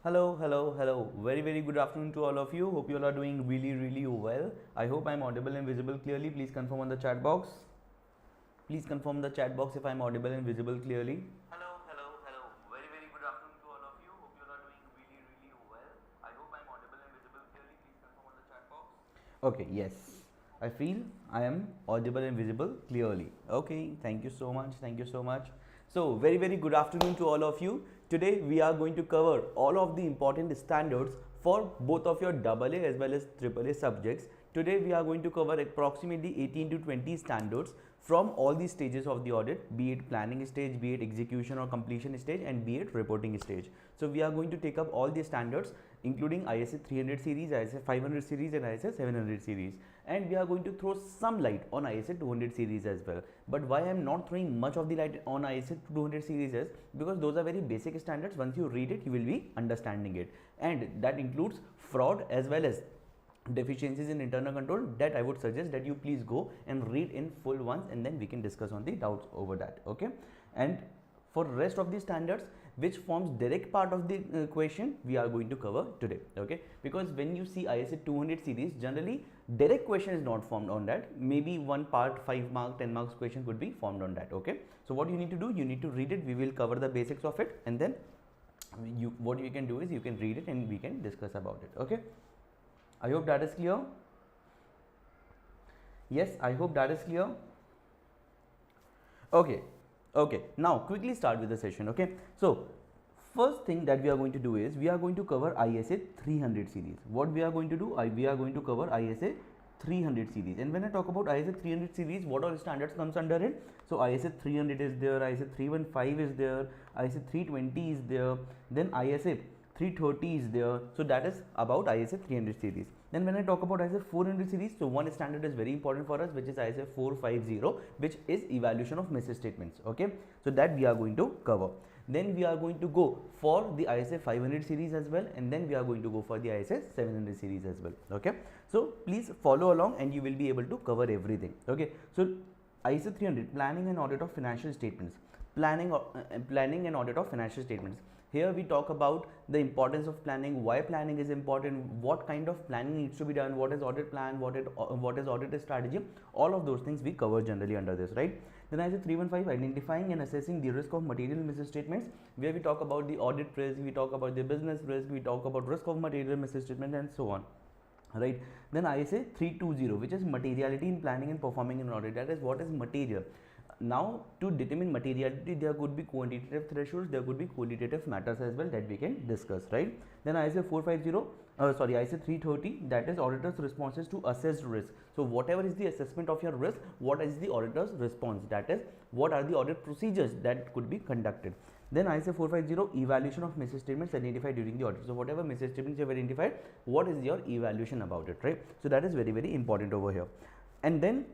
Hello. Very good afternoon to all of you. Hope you all are doing really well. I hope I'm audible and visible clearly. Please confirm on the chat box. Please confirm the chat box if I'm audible and visible clearly. Hello. Very good afternoon to all of you. Hope you all are doing really well. I hope I'm audible and visible clearly. Please confirm on the chat box. Okay, yes. I feel I am audible and visible clearly. Okay, thank you so much. So very good afternoon to all of you. Today we are going to cover all of the important standards for both of your AA as well as AAA subjects. Today we are going to cover approximately 18 to 20 standards from all the stages of the audit, be it planning stage, be it execution or completion stage, and be it reporting stage. So we are going to take up all the standards including ISA 300 series, ISA 500 series and ISA 700 series, and we are going to throw some light on ISA 200 series as well. But why I am not throwing much of the light on ISA 200 series is because those are very basic standards. Once you read it, you will be understanding it, and that includes fraud as well as deficiencies in internal control. That I would suggest that you please go and read in full once, and then we can discuss on the doubts over that. Okay, and for rest of the standards which forms direct part of the question, we are going to cover today. Okay, because when you see ISA 200 series, generally direct question is not formed on that. Maybe one part 5 mark 10 marks question could be formed on that. Okay, so what you need to do, you need to read it. We will cover the basics of it, and then what you can do is you can read it and we can discuss about it. Okay, I hope that is clear. Yes, I hope that is clear. Okay, now quickly start with the session. Okay, so first thing that we are going to do is we are going to cover ISA 300 series. What we are going to do, we are going to cover ISA 300 series. And when I talk about ISA 300 series, what all standards comes under it? So ISA 300 is there, ISA 315 is there, ISA 320 is there, then ISA 330 is there. So that is about ISA 300 series. Then when I talk about ISA 400 series, so one standard is very important for us, which is ISA 450, which is evaluation of misstatements. Okay, so that we are going to cover. Then we are going to go for the ISA 500 series as well, and then we are going to go for the ISA 700 series as well. Okay, so please follow along and you will be able to cover everything. Okay, so ISA 300, planning and audit of financial statements. Planning and audit of financial statements. Here we talk about the importance of planning, why planning is important, what kind of planning needs to be done, what is audit plan, what is audit strategy. All of those things we cover generally under this, right? Then ISA 315, identifying and assessing the risk of material misstatements, where we talk about the audit risk, we talk about the business risk, we talk about risk of material misstatement and so on. Right. Then ISA 320, which is materiality in planning and performing an audit. That is, what is material. Now, to determine materiality, there could be quantitative thresholds, there could be qualitative matters as well that we can discuss, right? Then ISA 450, ISA 330, that is auditor's responses to assessed risk. So whatever is the assessment of your risk, what is the auditor's response? That is, what are the audit procedures that could be conducted. Then ISA 450, evaluation of misstatements identified during the audit. So whatever misstatements you have identified, what is your evaluation about it, right? So that is very important over here. And then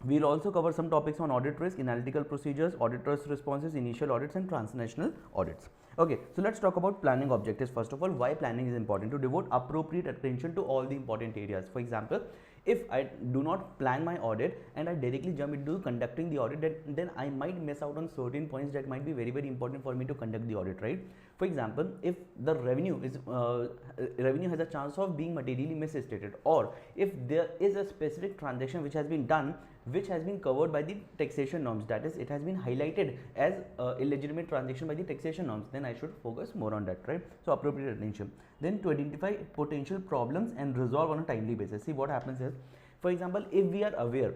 we'll also cover some topics on audit risk, analytical procedures, auditor's responses, initial audits and transnational audits. Okay, so let's talk about planning objectives. First of all, why planning is important: to devote appropriate attention to all the important areas. For example, if I do not plan my audit and I directly jump into conducting the audit, then I might miss out on certain points that might be very important for me to conduct the audit, right? For example, if the revenue has a chance of being materially misstated, or if there is a specific transaction which has been done which has been covered by the taxation norms, that is, it has been highlighted as illegitimate transaction by the taxation norms, then I should focus more on that, right? So appropriate attention. Then to identify potential problems and resolve on a timely basis. See, what happens is, for example, if we are aware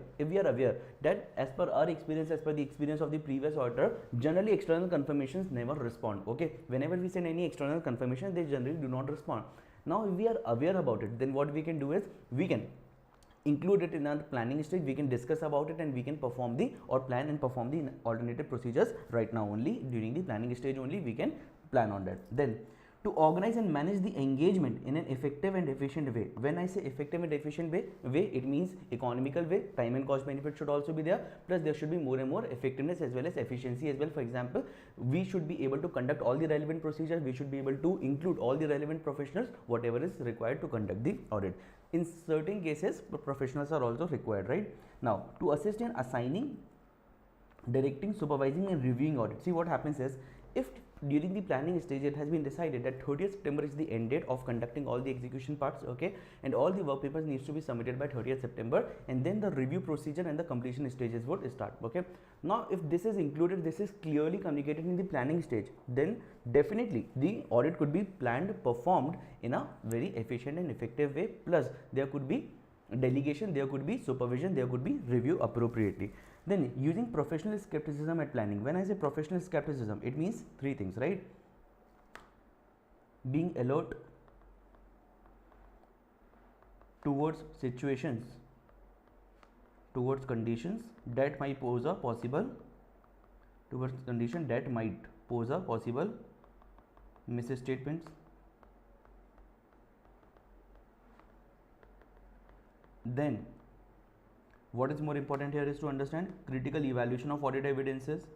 that as per our experience, as per the experience of the previous auditor, generally external confirmations never respond. Okay, whenever we send any external confirmation, they generally do not respond. Now, if we are aware about it, then what we can do is we can include it in our planning stage. We can discuss about it and we can perform the plan and perform the alternative procedures right now only. During the planning stage only we can plan on that. Then to organize and manage the engagement in an effective and efficient way. When I say effective and efficient way, it means economical way. Time and cost benefit should also be there, plus there should be more and more effectiveness as well as efficiency as well. For example, we should be able to conduct all the relevant procedures, we should be able to include all the relevant professionals, whatever is required to conduct the audit. In certain cases, professionals are also required, right? Now, to assist in assigning, directing, supervising and reviewing audit. See, what happens is, if during the planning stage it has been decided that 30th September is the end date of conducting all the execution parts, okay, and all the work papers needs to be submitted by 30th September, and then the review procedure and the completion stages would start. Okay, now if this is included, this is clearly communicated in the planning stage, then definitely the audit could be planned, performed in a very efficient and effective way, plus there could be delegation, there could be supervision, there could be review appropriately. Then using professional skepticism at planning. When I say professional skepticism, it means three things, right? Being alert towards situations, towards conditions that might pose a possible, misstatements. Then what is more important here is to understand critical evaluation of audit evidences,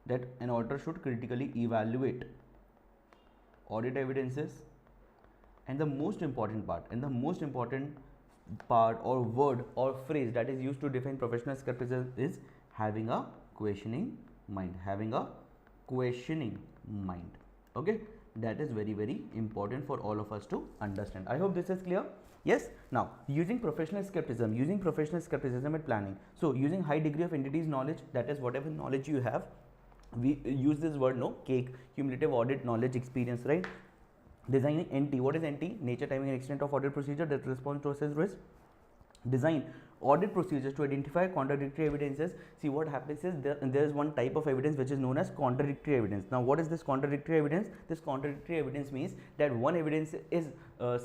that an auditor should critically evaluate audit evidences. And the most important part or word or phrase that is used to define professional skepticism is having a questioning mind, okay, that is very, very important for all of us to understand. I hope this is clear. Yes. Now using professional skepticism at planning. So using high degree of entities knowledge, that is whatever knowledge you have, we use this word, no, cake, cumulative audit knowledge experience, right? Designing NT. What is NT? Nature, timing and extent of audit procedure that responds to assess risk. Design audit procedures to identify contradictory evidences. See, what happens is there is one type of evidence which is known as contradictory evidence. Now what is this contradictory evidence? This contradictory evidence means that one evidence is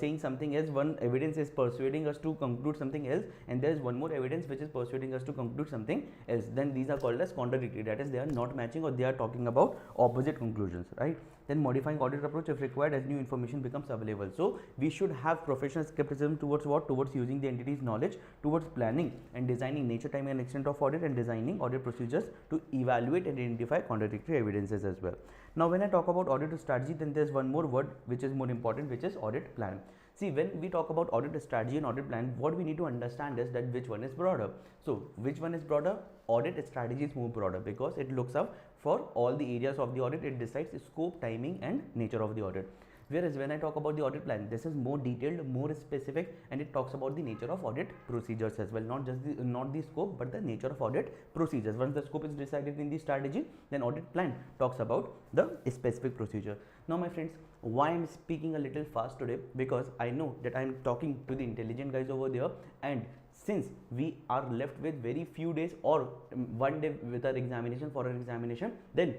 saying something else, one evidence is persuading us to conclude something else, and there is one more evidence which is persuading us to conclude something else. Then these are called as contradictory, that is they are not matching or they are talking about opposite conclusions, right? Then modifying audit approach if required as new information becomes available. So we should have professional skepticism towards what? Towards using the entity's knowledge, towards planning and designing nature, timing and extent of audit, and designing audit procedures to evaluate and identify contradictory evidences as well. Now when I talk about audit strategy, then there is one more word which is more important, which is audit plan. See, when we talk about audit strategy and audit plan, what we need to understand is that which one is broader. So which one is broader? Audit strategy is more broader because it looks up for all the areas of the audit. It decides the scope, timing and nature of the audit. Whereas when I talk about the audit plan, this is more detailed, more specific, and it talks about the nature of audit procedures as well, not the scope, but the nature of audit procedures. Once the scope is decided in the strategy, then audit plan talks about the specific procedure. Now my friends, why I'm speaking a little fast today? Because I know that I'm talking to the intelligent guys over there, and since we are left with very few days or one day with our examination, for our examination, then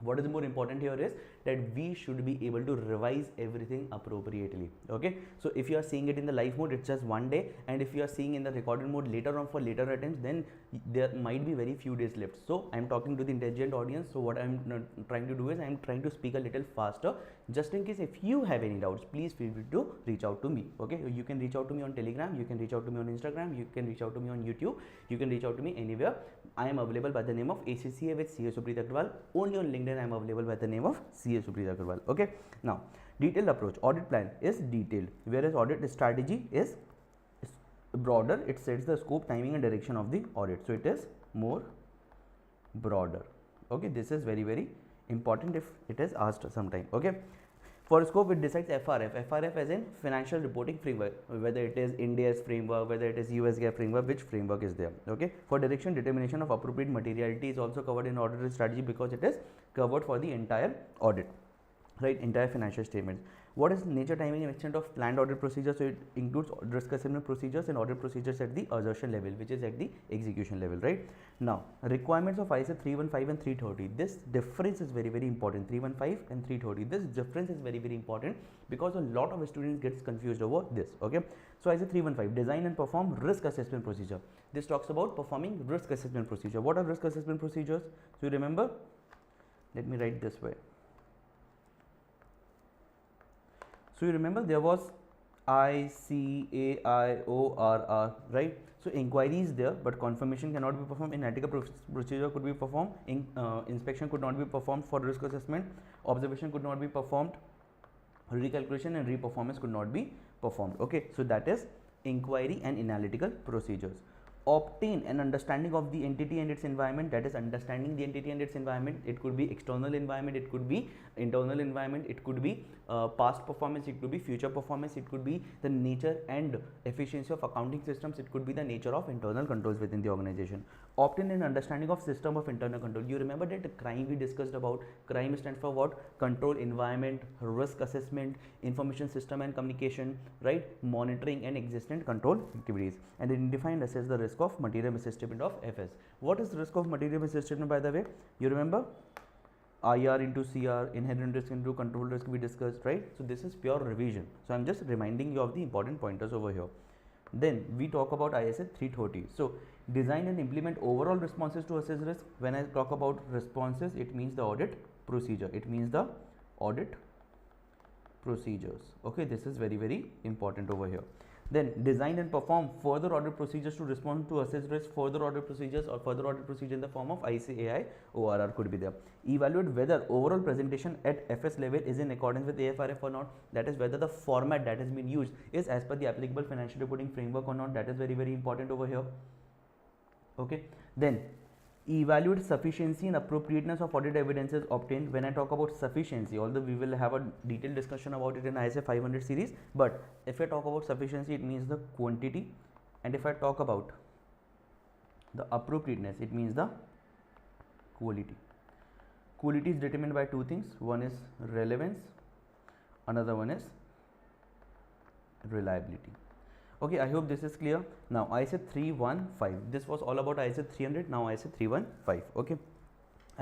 what is more important here is that we should be able to revise everything appropriately. Okay, so if you are seeing it in the live mode, it's just one day, and if you are seeing in the recorded mode later on for later attempts, then there might be very few days left. So I'm talking to the intelligent audience, so what I'm trying to do is I'm trying to speak a little faster, just in case if you have any doubts, please feel free to reach out to me. Okay, you can reach out to me on Telegram, you can reach out to me on Instagram, you can reach out to me on YouTube, you can reach out to me anywhere. I am available by the name of ACCA with CA Supreet Agrawal. Only on LinkedIn I am available by the name of CA Supreet Agrawal. Okay, now detailed approach. Audit plan is detailed, whereas audit strategy is broader. It sets the scope, timing and direction of the audit, so it is more broader. Okay, this is very, very important if it is asked sometime. Okay, for scope it decides FRF as in financial reporting framework, whether it is India's framework, whether it is US GAAP framework, which framework is there. Okay, for direction, determination of appropriate materiality is also covered in audit strategy because it is covered for the entire audit, right, entire financial statements. What is nature, timing and extent of planned audit procedure? So it includes risk assessment procedures and audit procedures at the assertion level, which is at the execution level, right? Now requirements of ISA 315 and 330. This difference is very, very important. 315 and 330. This difference is very, very important because a lot of students gets confused over this. Okay, so ISA 315, design and perform risk assessment procedure. This talks about performing risk assessment procedure. What are risk assessment procedures? So you remember, let me write this way. So you remember there was ICAIORR, right? So inquiry is there, but confirmation cannot be performed. Analytical procedure could be performed. Inspection could not be performed for risk assessment. Observation could not be performed. Recalculation and reperformance could not be performed. Okay, so that is inquiry and analytical procedures. obtain an understanding of the entity and its environment, that is understanding the entity and its environment. It could be external environment, it could be internal environment, it could be past performance, it could be future performance, it could be the nature and efficiency of accounting systems, it could be the nature of internal controls within the organization. Obtain an understanding of system of internal control. You remember that crime we discussed about. Crime stands for what? Control, environment, risk assessment, information system and communication, right? Monitoring and existent control activities. And identify and assess the risk of material misstatement of FS. What is risk of material misstatement, by the way? You remember? IR into CR, inherent risk into control risk we discussed, right? So this is pure revision. So I'm just reminding you of the important pointers over here. Then we talk about ISA 330. So design and implement overall responses to assess risk. When I talk about responses, it means the audit procedure. It means the audit procedures. Okay, this is very, very important over here. Then design and perform further audit procedures to respond to assess risk. Further audit procedures or further audit procedure in the form of ACCA AA ORR could be there. Evaluate whether overall presentation at FS level is in accordance with AFRF or not. That is whether the format that has been used is as per the applicable financial reporting framework or not. That is very, very important over here. Okay. Then evaluate sufficiency and appropriateness of audit evidences obtained. When I talk about sufficiency, although we will have a detailed discussion about it in ISA 500 series, but if I talk about sufficiency, it means the quantity, and if I talk about the appropriateness, it means the quality. Quality is determined by two things. One is relevance, another one is reliability. Okay, I hope this is clear. Now ISA 315, this was all about ISA 300, now ISA 315. Okay,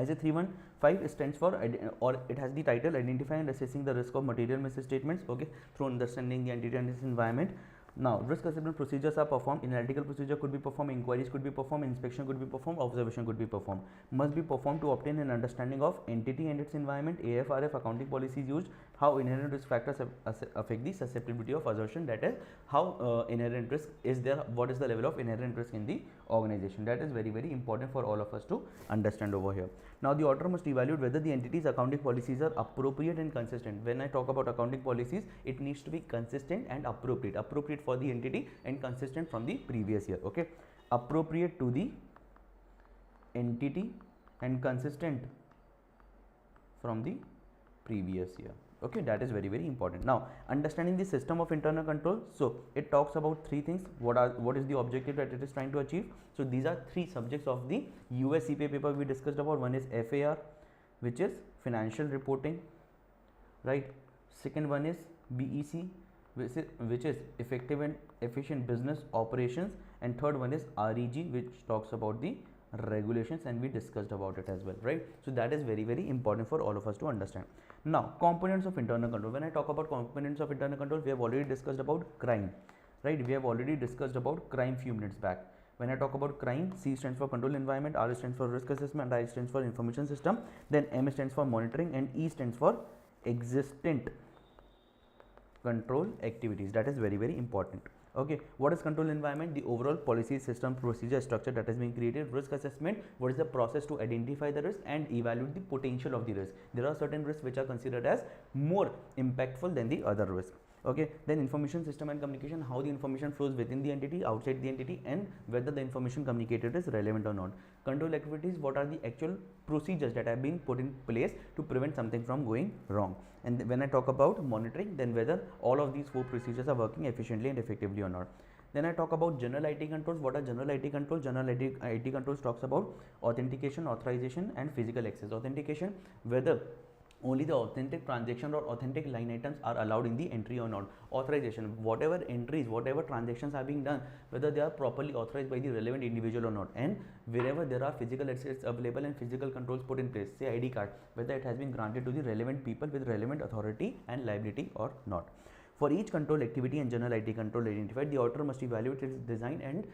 ISA 315 stands for, or it has the title, identifying and assessing the risk of material misstatements, okay, through understanding the entity and its environment. Now risk assessment procedures are performed. Analytical procedure could be performed, inquiries could be performed, inspection could be performed, observation could be performed. Must be performed to obtain an understanding of entity and its environment, AFRF accounting policies used, how inherent risk factors affect the susceptibility of assertion, that is how inherent risk is there, what is the level of inherent risk in the organization. That is very, very important for all of us to understand over here. Now the auditor must evaluate whether the entity's accounting policies are appropriate and consistent. When I talk about accounting policies, it needs to be consistent and appropriate for the entity and consistent from the previous year. Okay, appropriate to the entity and consistent from the previous year. Okay, that is very, very important. Now understanding the system of internal control, so it talks about three things. What is the objective that it is trying to achieve? So these are three subjects of the US CPA paper we discussed about. One is FAR, which is financial reporting, right? Second one is BEC, which is effective and efficient business operations, and third one is REG, which talks about the regulations, and we discussed about it as well, right? So that is very, very important for all of us to understand. Now components of internal control. When I talk about components of internal control, we have already discussed about crime, right? We have already discussed about crime few minutes back. When I talk about crime, C stands for control environment, R stands for risk assessment, I stands for information system, then M stands for monitoring, and E stands for existent control activities. That is very, very important. Okay, what is control environment? The overall policy, system, procedure, structure that has been created. Risk assessment, what is the process to identify the risk and evaluate the potential of the risk. There are certain risks which are considered as more impactful than the other risk. Okay, then information system and communication, how the information flows within the entity, outside the entity, and whether the information communicated is relevant or not. Control activities, what are the actual procedures that have been put in place to prevent something from going wrong. And when I talk about monitoring, then whether all of these four procedures are working efficiently and effectively or not. Then I talk about general IT controls. What are general IT controls? General IT controls talks about authentication, authorization, and physical access. Authentication, whether only the authentic transaction or authentic line items are allowed in the entry or not. Authorization, whatever entries, whatever transactions are being done, whether they are properly authorized by the relevant individual or not. And wherever there are physical assets available and physical controls put in place, say ID card, whether it has been granted to the relevant people with relevant authority and liability or not. For each control activity and general IT control identified, the auditor must evaluate its design and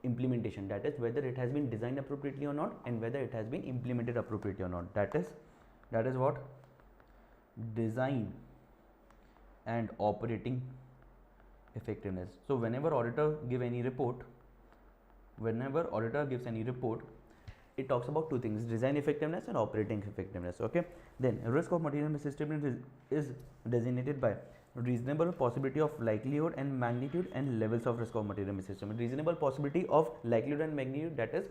implementation. That is whether it has been designed appropriately or not, and whether it has been implemented appropriately or not. That is what? Design and operating effectiveness. So whenever auditor gives any report, it talks about two things: design effectiveness and operating effectiveness. Okay, then risk of material misstatement is designated by reasonable possibility of likelihood and magnitude and levels of risk of material misstatement. Reasonable possibility of likelihood and magnitude, that is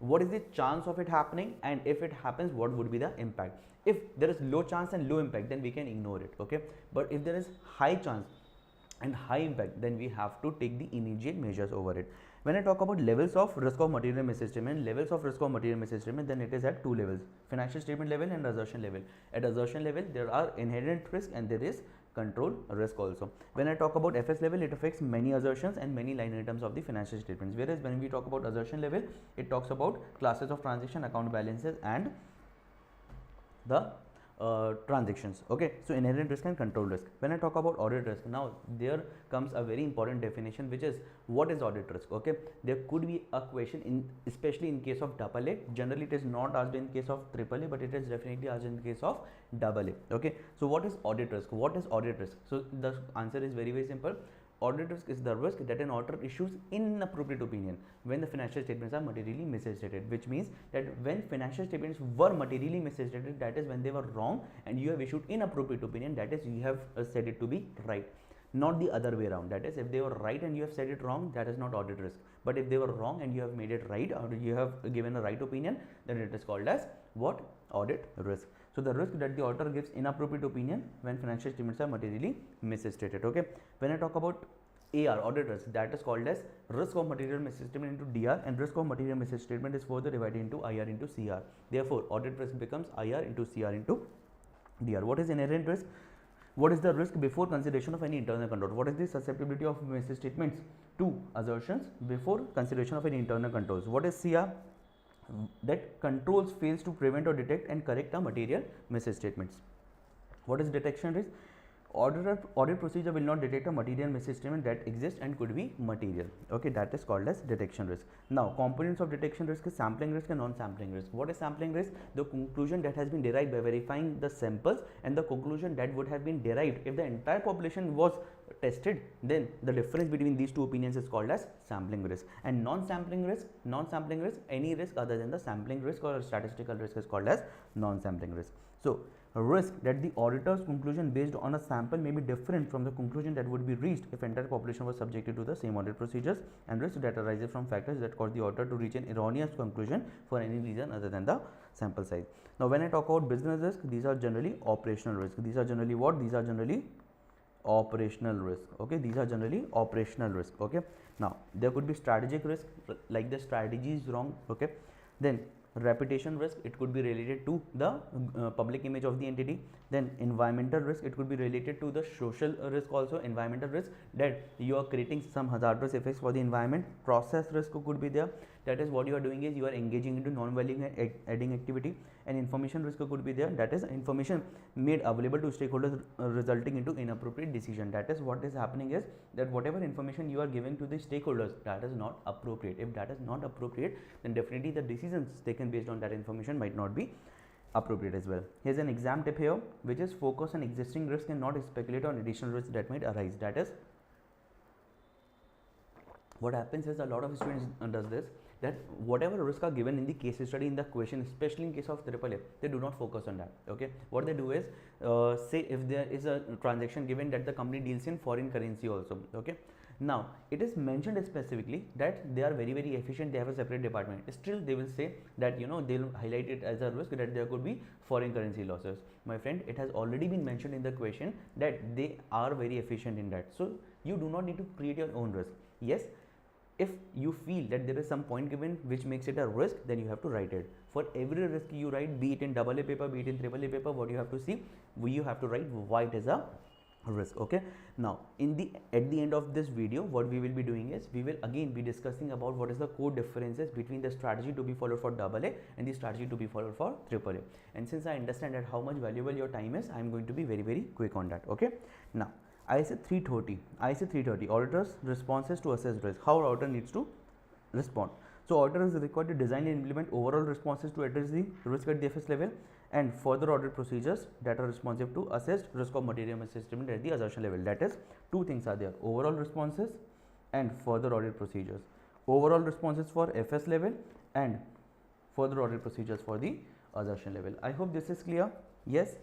what is the chance of it happening, and if it happens what would be the impact. If there is low chance and low impact, then we can ignore it, okay. But if there is high chance and high impact, then we have to take the immediate measures over it. When I talk about levels of risk of material misstatement, then it is at two levels: financial statement level and assertion level. At assertion level, there are inherent risk and there is control risk also. When I talk about FS level, it affects many assertions and many line items of the financial statements, whereas when we talk about assertion level, it talks about classes of transaction, account balances and the transactions, okay. So inherent risk and control risk. When I talk about audit risk, now there comes a very important definition, which is what is audit risk, okay. There could be a question in, especially in case of AA. Generally it is not asked in case of AAA, but it is definitely asked in case of AA, okay. So what is audit risk? What is audit risk? So the answer is very simple. Audit risk is the risk that an auditor issues inappropriate opinion when the financial statements are materially misstated, which means that when financial statements were materially misstated, that is when they were wrong and you have issued inappropriate opinion, that is you have said it to be right, not the other way around. That is, if they were right and you have said it wrong, that is not audit risk. But if they were wrong and you have made it right, or you have given a right opinion, then it is called as what? Audit risk. So the risk that the auditor gives inappropriate opinion when financial statements are materially misstated, okay. When I talk about AR, audit risk, that is called as risk of material misstatement into DR, and risk of material misstatement is further divided into IR into CR. Therefore audit risk becomes IR into CR into DR. What is inherent risk? What is the risk before consideration of any internal control? What is the susceptibility of misstatements to assertions before consideration of any internal controls? What is CR? That controls fails to prevent or detect and correct a material misstatements. What is detection risk? Audit procedure will not detect a material misstatement that exists and could be material, okay. That is called as detection risk. Now components of detection risk is sampling risk and non-sampling risk. What is sampling risk? The conclusion that has been derived by verifying the samples, and the conclusion that would have been derived if the entire population was tested, then the difference between these two opinions is called as sampling risk. And non-sampling risk, any risk other than the sampling risk or statistical risk is called as non-sampling risk. So a risk that the auditor's conclusion based on a sample may be different from the conclusion that would be reached if entire population was subjected to the same audit procedures, and risk that arises from factors that cause the auditor to reach an erroneous conclusion for any reason other than the sample size. Now when I talk about business risk, these are generally operational risk. These are generally what? These are generally operational risk, okay. These are generally operational risk, okay. Now there could be strategic risk, like the strategy is wrong, okay. Then reputation risk, it could be related to the public image of the entity. Then environmental risk, it could be related to the social risk also. Environmental risk, that you are creating some hazardous effects for the environment. Process risk could be there, that is what you are doing is you are engaging into non-value adding activity. And information risk could be there, that is information made available to stakeholders resulting into inappropriate decision. That is what is happening is that whatever information you are giving to the stakeholders, that is not appropriate. If that is not appropriate, then definitely the decisions taken based on that information might not be appropriate as well. Here's an exam tip here, which is focus on existing risk and not speculate on additional risks that might arise. That is, what happens is a lot of students does this, that whatever risks are given in the case study in the question, especially in case of AAA, they do not focus on that, okay. What they do is say if there is a transaction given that the company deals in foreign currency also, okay. Now it is mentioned specifically that they are very efficient, they have a separate department, still they will say that, you know, they will highlight it as a risk that there could be foreign currency losses. My friend, it has already been mentioned in the question that they are very efficient in that, so you do not need to create your own risk. Yes, if you feel that there is some point given which makes it a risk, then you have to write it. For every risk you write, be it in AA paper, be it in AAA paper, what you have to see, you have to write why it is a risk, okay. Now at the end of this video, what we will be doing is we will again be discussing about what is the core differences between the strategy to be followed for AA and the strategy to be followed for AAA. And since I understand that how much valuable your time is, I am going to be very quick on that, okay. Now ISA 330, auditor's responses to assess risk. How auditor needs to respond. So auditor is required to design and implement overall responses to address the risk at the FS level, and further audit procedures that are responsive to assessed risk of material misstatement at the assertion level. That is, two things are there: overall responses and further audit procedures. Overall responses for FS level and further audit procedures for the assertion level. I hope this is clear. Yes.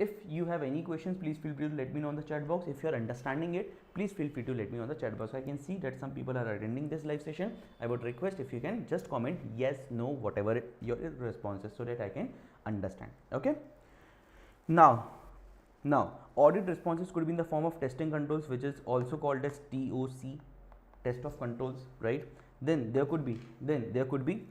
If you have any questions, please feel free to let me know in the chat box. If you are understanding it, please feel free to let me know in the chat box. I can see that some people are attending this live session. I would request if you can just comment yes, no, whatever your response is, so that I can understand. Okay. Now, audit responses could be in the form of testing controls, which is also called as TOC, test of controls, right? Then there could be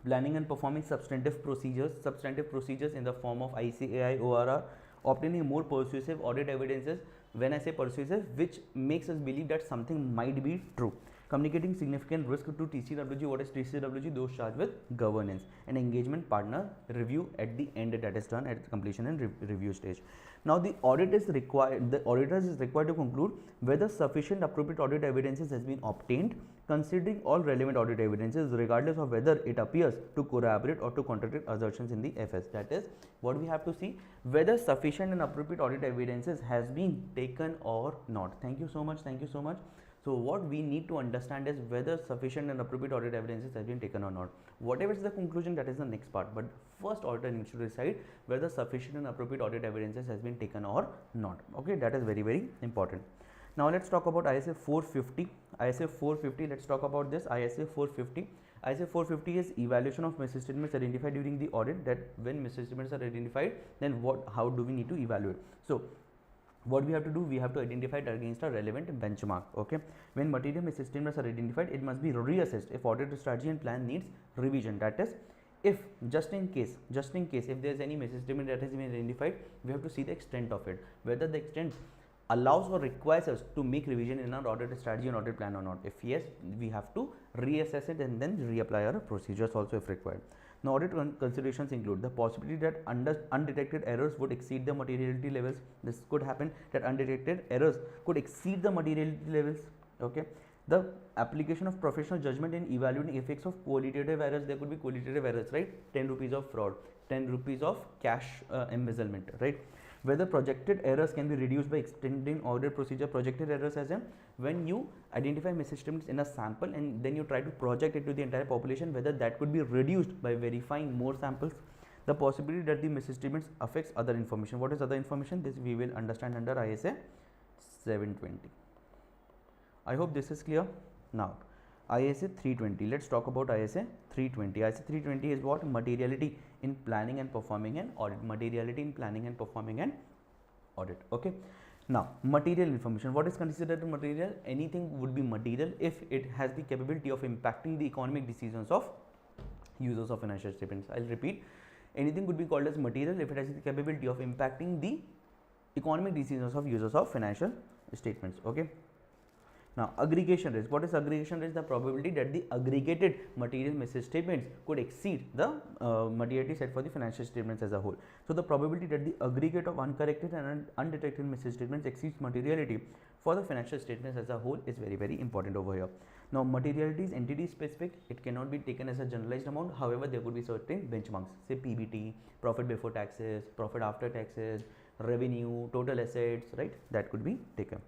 planning and performing substantive procedures in the form of ACCA AA ORR, obtaining more persuasive audit evidences. When I say persuasive, which makes us believe that something might be true. Communicating significant risk to TCWG. What is TCWG? Those charged with governance, and engagement partner review at the end, that is done at completion and review stage. Now the auditor is required to conclude whether sufficient appropriate audit evidences has been obtained, considering all relevant audit evidences regardless of whether it appears to corroborate or to contradict assertions in the FS. That is what we have to see, whether sufficient and appropriate audit evidences has been taken or not. Thank you so much. So what we need to understand is whether sufficient and appropriate audit evidences has been taken or not. Whatever is the conclusion, that is the next part, but first auditor needs to decide whether sufficient and appropriate audit evidences has been taken or not. Okay, that is very, very important. Now let's talk about ISA 450. ISA 450, let's talk about this. ISA 450. ISA 450 is evaluation of misstatements identified during the audit. That when misstatements are identified, then how do we need to evaluate? So what we have to do, we have to identify it against a relevant benchmark. Okay, when material misstatements are identified, it must be reassessed if audit strategy and plan needs revision. That is, if just in case if there is any misstatement that has been identified, we have to see the extent of it, whether the extent allows or requires us to make revision in our audit strategy and audit plan or not. If yes, we have to reassess it and then reapply our procedures also if required. Now, audit considerations include the possibility that undetected errors would exceed the materiality levels. This could happen, that undetected errors could exceed the materiality levels. Okay, the application of professional judgment in evaluating effects of qualitative errors. There could be qualitative errors, right? 10 rupees of fraud, 10 rupees of cash embezzlement, right? Whether projected errors can be reduced by extending audit procedure. Projected errors as in when you identify misstatements in a sample and then you try to project it to the entire population, whether that could be reduced by verifying more samples. The possibility that the misstatements affects other information. What is other information? This we will understand under ISA 720. I hope this is clear. Now ISA 320. Let's talk about ISA 320. ISA 320 is what? Materiality in planning and performing an audit. Materiality in planning and performing an audit. Okay. Now, material information. What is considered material? Anything would be material if it has the capability of impacting the economic decisions of users of financial statements. I'll repeat. Anything would be called as material if it has the capability of impacting the economic decisions of users of financial statements. Okay. Now, aggregation risk. What is aggregation risk? The probability that the aggregated material misstatements could exceed the materiality set for the financial statements as a whole. So, the probability that the aggregate of uncorrected and undetected misstatements exceeds materiality for the financial statements as a whole is very, very important over here. Now, materiality is entity specific. It cannot be taken as a generalized amount. However, there could be certain benchmarks, say PBT, profit before taxes, profit after taxes, revenue, total assets, right? That could be taken.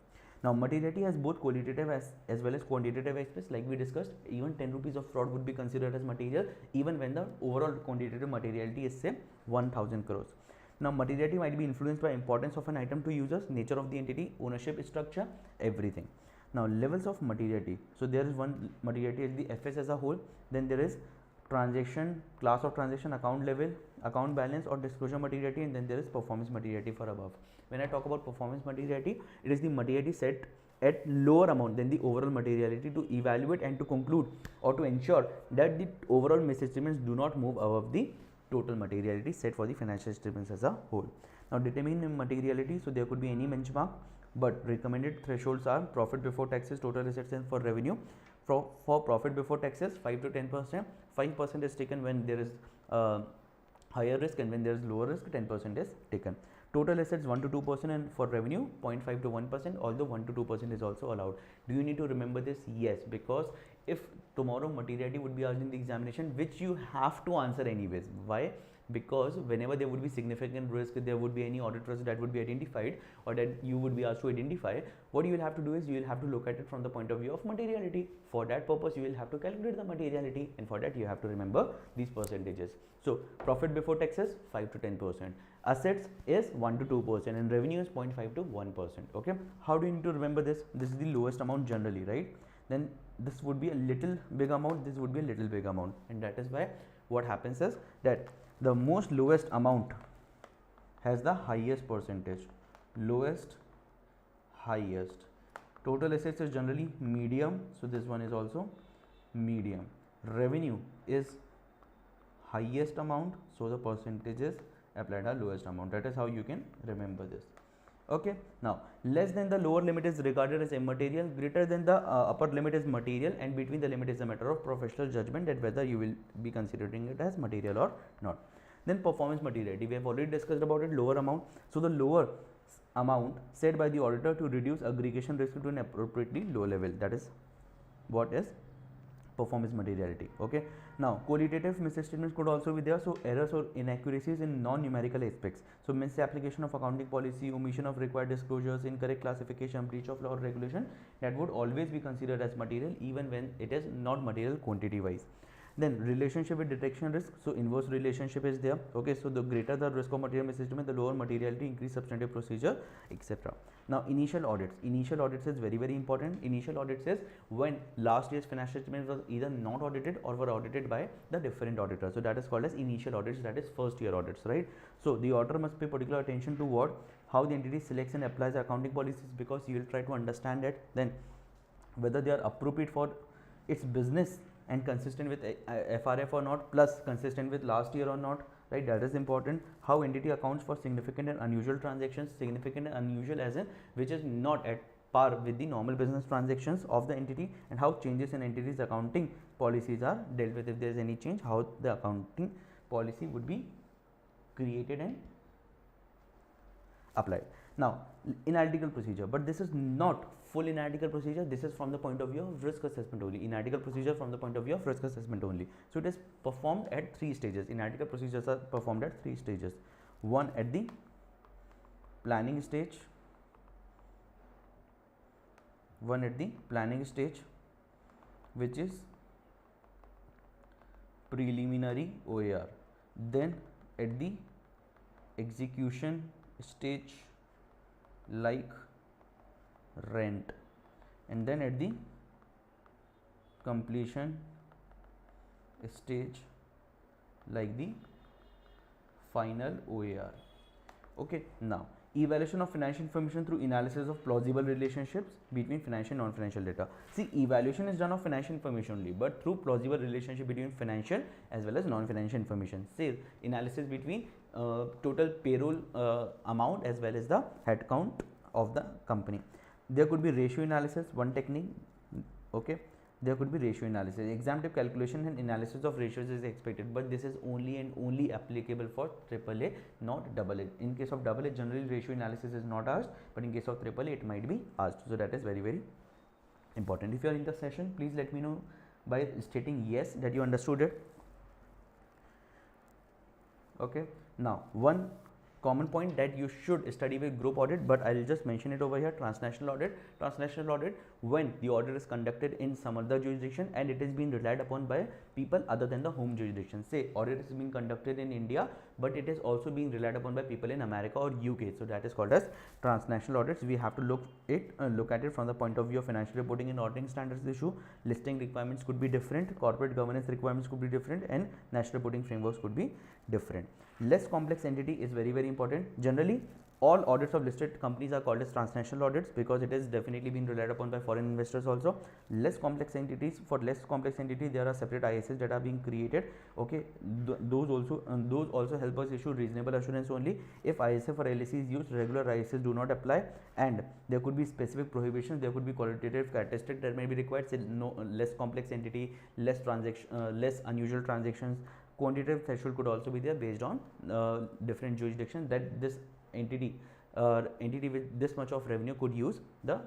Now, materiality has both qualitative as well as quantitative aspects. Like we discussed, even 10 rupees of fraud would be considered as material even when the overall quantitative materiality is say 1000 crores. Now, materiality might be influenced by importance of an item to users, nature of the entity, ownership structure, everything. Now, levels of materiality. So, there is one materiality as the FS as a whole, then there is transaction, class of transaction, account level, account balance or disclosure materiality, and then there is performance materiality for above. When I talk about performance materiality, it is the materiality set at lower amount than the overall materiality to evaluate and to conclude or to ensure that the overall misstatements do not move above the total materiality set for the financial statements as a whole. Now, determining materiality, so there could be any benchmark, but recommended thresholds are profit before taxes, total assets, and for revenue. For profit before taxes, 5 to 10%. 5% is taken when there is higher risk, and when there is lower risk, 10% is taken. Total assets 1 to 2%, and for revenue 0.5 to 1%, although 1 to 2% is also allowed. Do you need to remember this? Yes, because if tomorrow materiality would be asked in the examination, which you have to answer anyways. Why? Because whenever there would be significant risk, there would be any audit risk that would be identified or that you would be asked to identify, what you will have to do is you will have to look at it from the point of view of materiality. For that purpose, you will have to calculate the materiality, and for that you have to remember these percentages. So, profit before taxes 5 to 10%, assets is 1 to 2% and revenue is 0.5 to 1%. Okay, how do you need to remember this? This is the lowest amount generally, right? Then this would be a little big amount, this would be a little big amount, and that is why what happens is that the most lowest amount has the highest percentage. Lowest, highest. Total assets is generally medium, so this one is also medium. Revenue is highest amount, so the percentage is applied at lowest amount. That is how you can remember this. Okay, now less than the lower limit is regarded as immaterial, greater than the upper limit is material, and between the limit is a matter of professional judgment that whether you will be considering it as material or not. Then performance materiality, we have already discussed about it. Lower amount, so the lower amount set by the auditor to reduce aggregation risk to an appropriately low level, that is what is performance materiality. Okay, now qualitative misstatements could also be there, so errors or inaccuracies in non-numerical aspects, so misapplication of accounting policy, omission of required disclosures, incorrect classification, breach of law or regulation, that would always be considered as material even when it is not material quantity wise. Then relationship with detection risk, so inverse relationship is there. Okay, so the greater the risk of material misstatement, the lower materiality, increased substantive procedure, etc. Now initial audits is very important. Initial audits is when last year's financial statement was either not audited or were audited by the different auditor, so that is called as initial audits, that is first year audits, right? So the auditor must pay particular attention to what, how the entity selects and applies accounting policies, because you will try to understand it, then whether they are appropriate for its business and consistent with FRF or not, plus consistent with last year or not, right? That is important. How entity accounts for significant and unusual transactions, significant and unusual as in which is not at par with the normal business transactions of the entity, and how changes in entity's accounting policies are dealt with. If there is any change, how the accounting policy would be created and applied. Now analytical procedure, but this is not full analytical procedure, this is from the point of view of risk assessment only. Analytical procedure from the point of view of risk assessment only, so it is performed at 3 stages. Analytical procedures are performed at 3 stages. One at the planning stage, one at the planning stage, which is preliminary OAR, then at the execution stage like rent, and then at the completion stage like the final OAR. Okay, now evaluation of financial information through analysis of plausible relationships between financial and non-financial data. See, evaluation is done of financial information only, but through plausible relationship between financial as well as non-financial information. Say analysis between total payroll amount as well as the head count of the company. There could be ratio analysis, one technique. Okay, there could be ratio analysis. Example calculation and analysis of ratios is expected, but this is only and only applicable for AAA, not AA. In case of AA, generally ratio analysis is not asked, but in case of AAA, it might be asked. So that is very important. If you are in the session, please let me know by stating yes that you understood it. Okay, now one common point that you should study with group audit, but I will just mention it over here. Transnational audit. Transnational audit, when the audit is conducted in some other jurisdiction and it is being relied upon by people other than the home jurisdiction. Say audit is being conducted in India, but it is also being relied upon by people in America or UK, so that is called as transnational audits. We have to look at it from the point of view of financial reporting and auditing standards issue. Listing requirements could be different, corporate governance requirements could be different, and national reporting frameworks could be different. Less complex entity is very important. Generally, all audits of listed companies are called as transnational audits because it is definitely being relied upon by foreign investors also. Less complex entities, for less complex entity, there are separate ISs that are being created. Okay, those also help us issue reasonable assurance only. If ISA for LSC is used, regular ISs do not apply, and there could be specific prohibitions. There could be qualitative characteristics that may be required. Say no, less complex entity, less unusual transactions. Quantitative threshold could also be there based on different jurisdictions, that this entity with this much of revenue could use the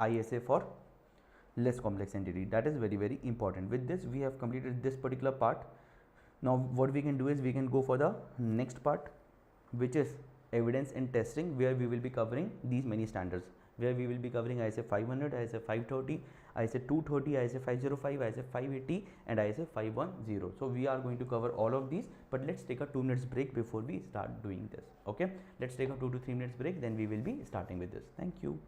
ISA for less complex entity. That is very important. With this, we have completed this particular part. Now what we can do is we can go for the next part, which is evidence and testing, where we will be covering these many standards, where we will be covering ISA 500, ISA 530, ISA 230, ISA 505, ISA 580 and ISA 510. So we are going to cover all of these, but let's take a 2 minutes break before we start doing this. Okay, let's take a 2 to 3 minutes break, then we will be starting with this. Thank you.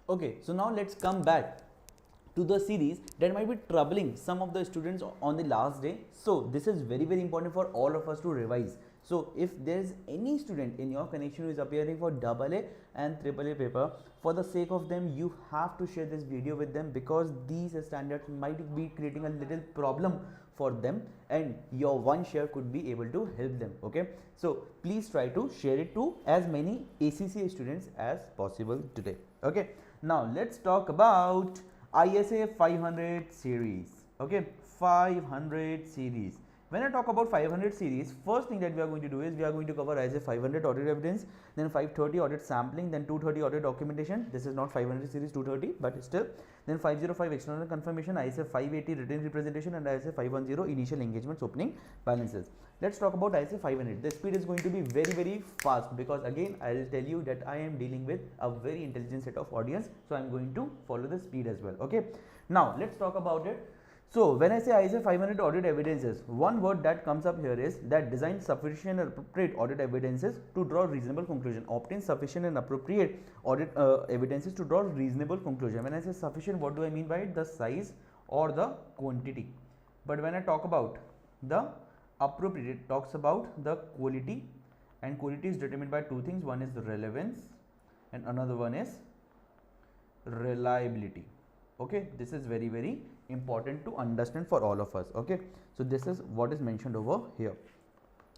Okay, so now let's come back to the series that might be troubling some of the students on the last day. So this is very important for all of us to revise. So if there is any student in your connection who is appearing for AA and AAA paper, for the sake of them you have to share this video with them, because these standards might be creating a little problem for them and your one share could be able to help them. Okay, so please try to share it to as many ACCA students as possible today. Okay, now let's talk about ISA 500 series. Okay, 500 series. When I talk about 500 series, first thing that we are going to do is we are going to cover ISA 500 audit evidence, then 530 audit sampling, then 230 audit documentation. This is not 500 series 230, but still. Then 505 external confirmation, ISA 580 written representation, and ISA 510 initial engagements opening balances. Let's talk about ISA 500. The speed is going to be very fast, because again I will tell you that I am dealing with a very intelligent set of audience, so I am going to follow the speed as well. Okay, now let's talk about it. So when I say ISA 500 audit evidences, one word that comes up here is that design sufficient and appropriate audit evidences to draw reasonable conclusion. Obtain sufficient and appropriate audit evidences to draw reasonable conclusion. When I say sufficient, what do I mean by it? The size or the quantity. But when I talk about the appropriate, it talks about the quality, and quality is determined by two things. One is the relevance and another one is reliability. Okay, this is very important to understand for all of us. Okay, so this is what is mentioned over here.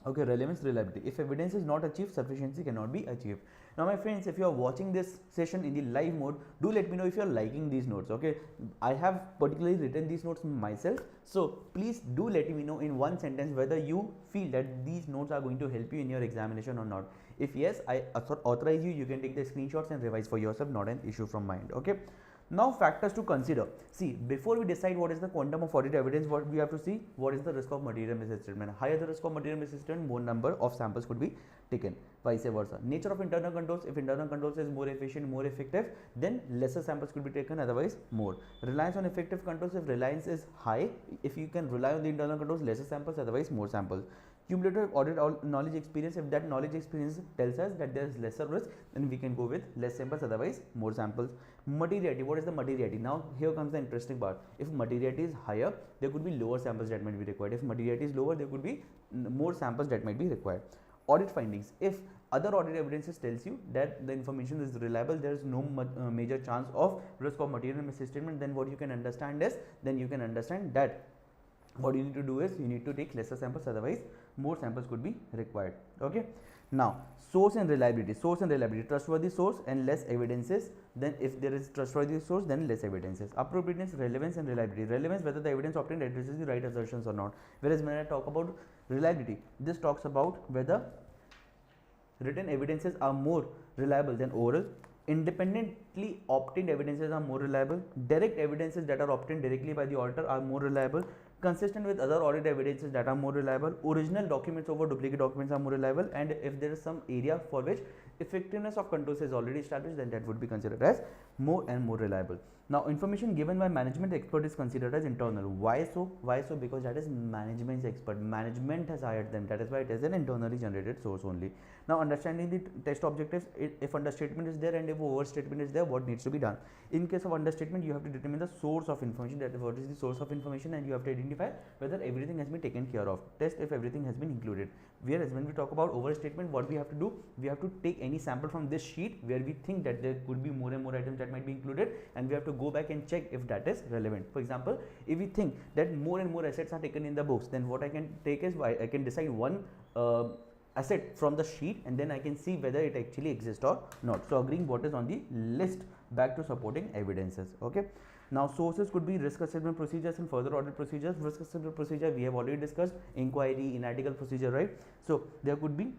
Okay, relevance, reliability. If evidence is not achieved, sufficiency cannot be achieved. Now my friends, if you are watching this session in the live mode, do let me know if you are liking these notes. Okay, I have particularly written these notes myself, so please do let me know in one sentence whether you feel that these notes are going to help you in your examination or not. If yes, I authorize you, you can take the screenshots and revise for yourself, not an issue from my end. Okay, now factors to consider. See, before we decide what is the quantum of audit evidence, what we have to see, what is the risk of material misstatement. Higher the risk of material misstatement, more number of samples could be taken, vice versa. Nature of internal controls, if internal controls is more efficient, more effective, then lesser samples could be taken, otherwise more. Reliance on effective controls, if reliance is high, if you can rely on the internal controls, lesser samples, otherwise more samples. Cumulative audit knowledge experience, if that knowledge experience tells us that there is lesser risk, then we can go with less samples, otherwise more samples. Materiality, what is the materiality? Now here comes the interesting part. If materiality is higher, there could be lower samples that might be required. If materiality is lower, there could be more samples that might be required. Audit findings, if other audit evidences tells you that the information is reliable, there is no major chance of risk of material misstatement, then what you can understand is, then you can understand that what you need to do is you need to take lesser samples, otherwise more samples could be required. Okay, now source and reliability. Source and reliability, trustworthy source and less evidences. Then if there is trustworthy source, then less evidences. Appropriateness, relevance and reliability. Relevance, whether the evidence obtained addresses the right assertions or not. Whereas when I talk about reliability, this talks about whether written evidences are more reliable than oral. Independently obtained evidences are more reliable. Direct evidences that are obtained directly by the auditor are more reliable. Consistent with other audit evidences that are more reliable. Original documents over duplicate documents are more reliable. And if there is some area for which effectiveness of controls is already established, then that would be considered as more and more reliable. Now information given by management expert is considered as internal. Why so? Why so? Because that is management's expert. Management has hired them. That is why it is an internally generated source only. Now understanding the test objectives, if understatement is there and if overstatement is there, what needs to be done? In case of understatement, you have to determine the source of information, that is what is the source of information, and you have to identify whether everything has been taken care of. Test if everything has been included. Whereas when we talk about overstatement, what we have to do, we have to take any sample from this sheet where we think that there could be more and more items that might be included, and we have to go back and check if that is relevant. For example, if we think that more and more assets are taken in the books, then what I can take is I can decide one asset from the sheet, and then I can see whether it actually exists or not. So agreeing what is on the list back to supporting evidences. Okay, now sources could be risk assessment procedures and further audit procedures. Risk assessment procedure we have already discussed, inquiry, analytical procedure, right? So there could be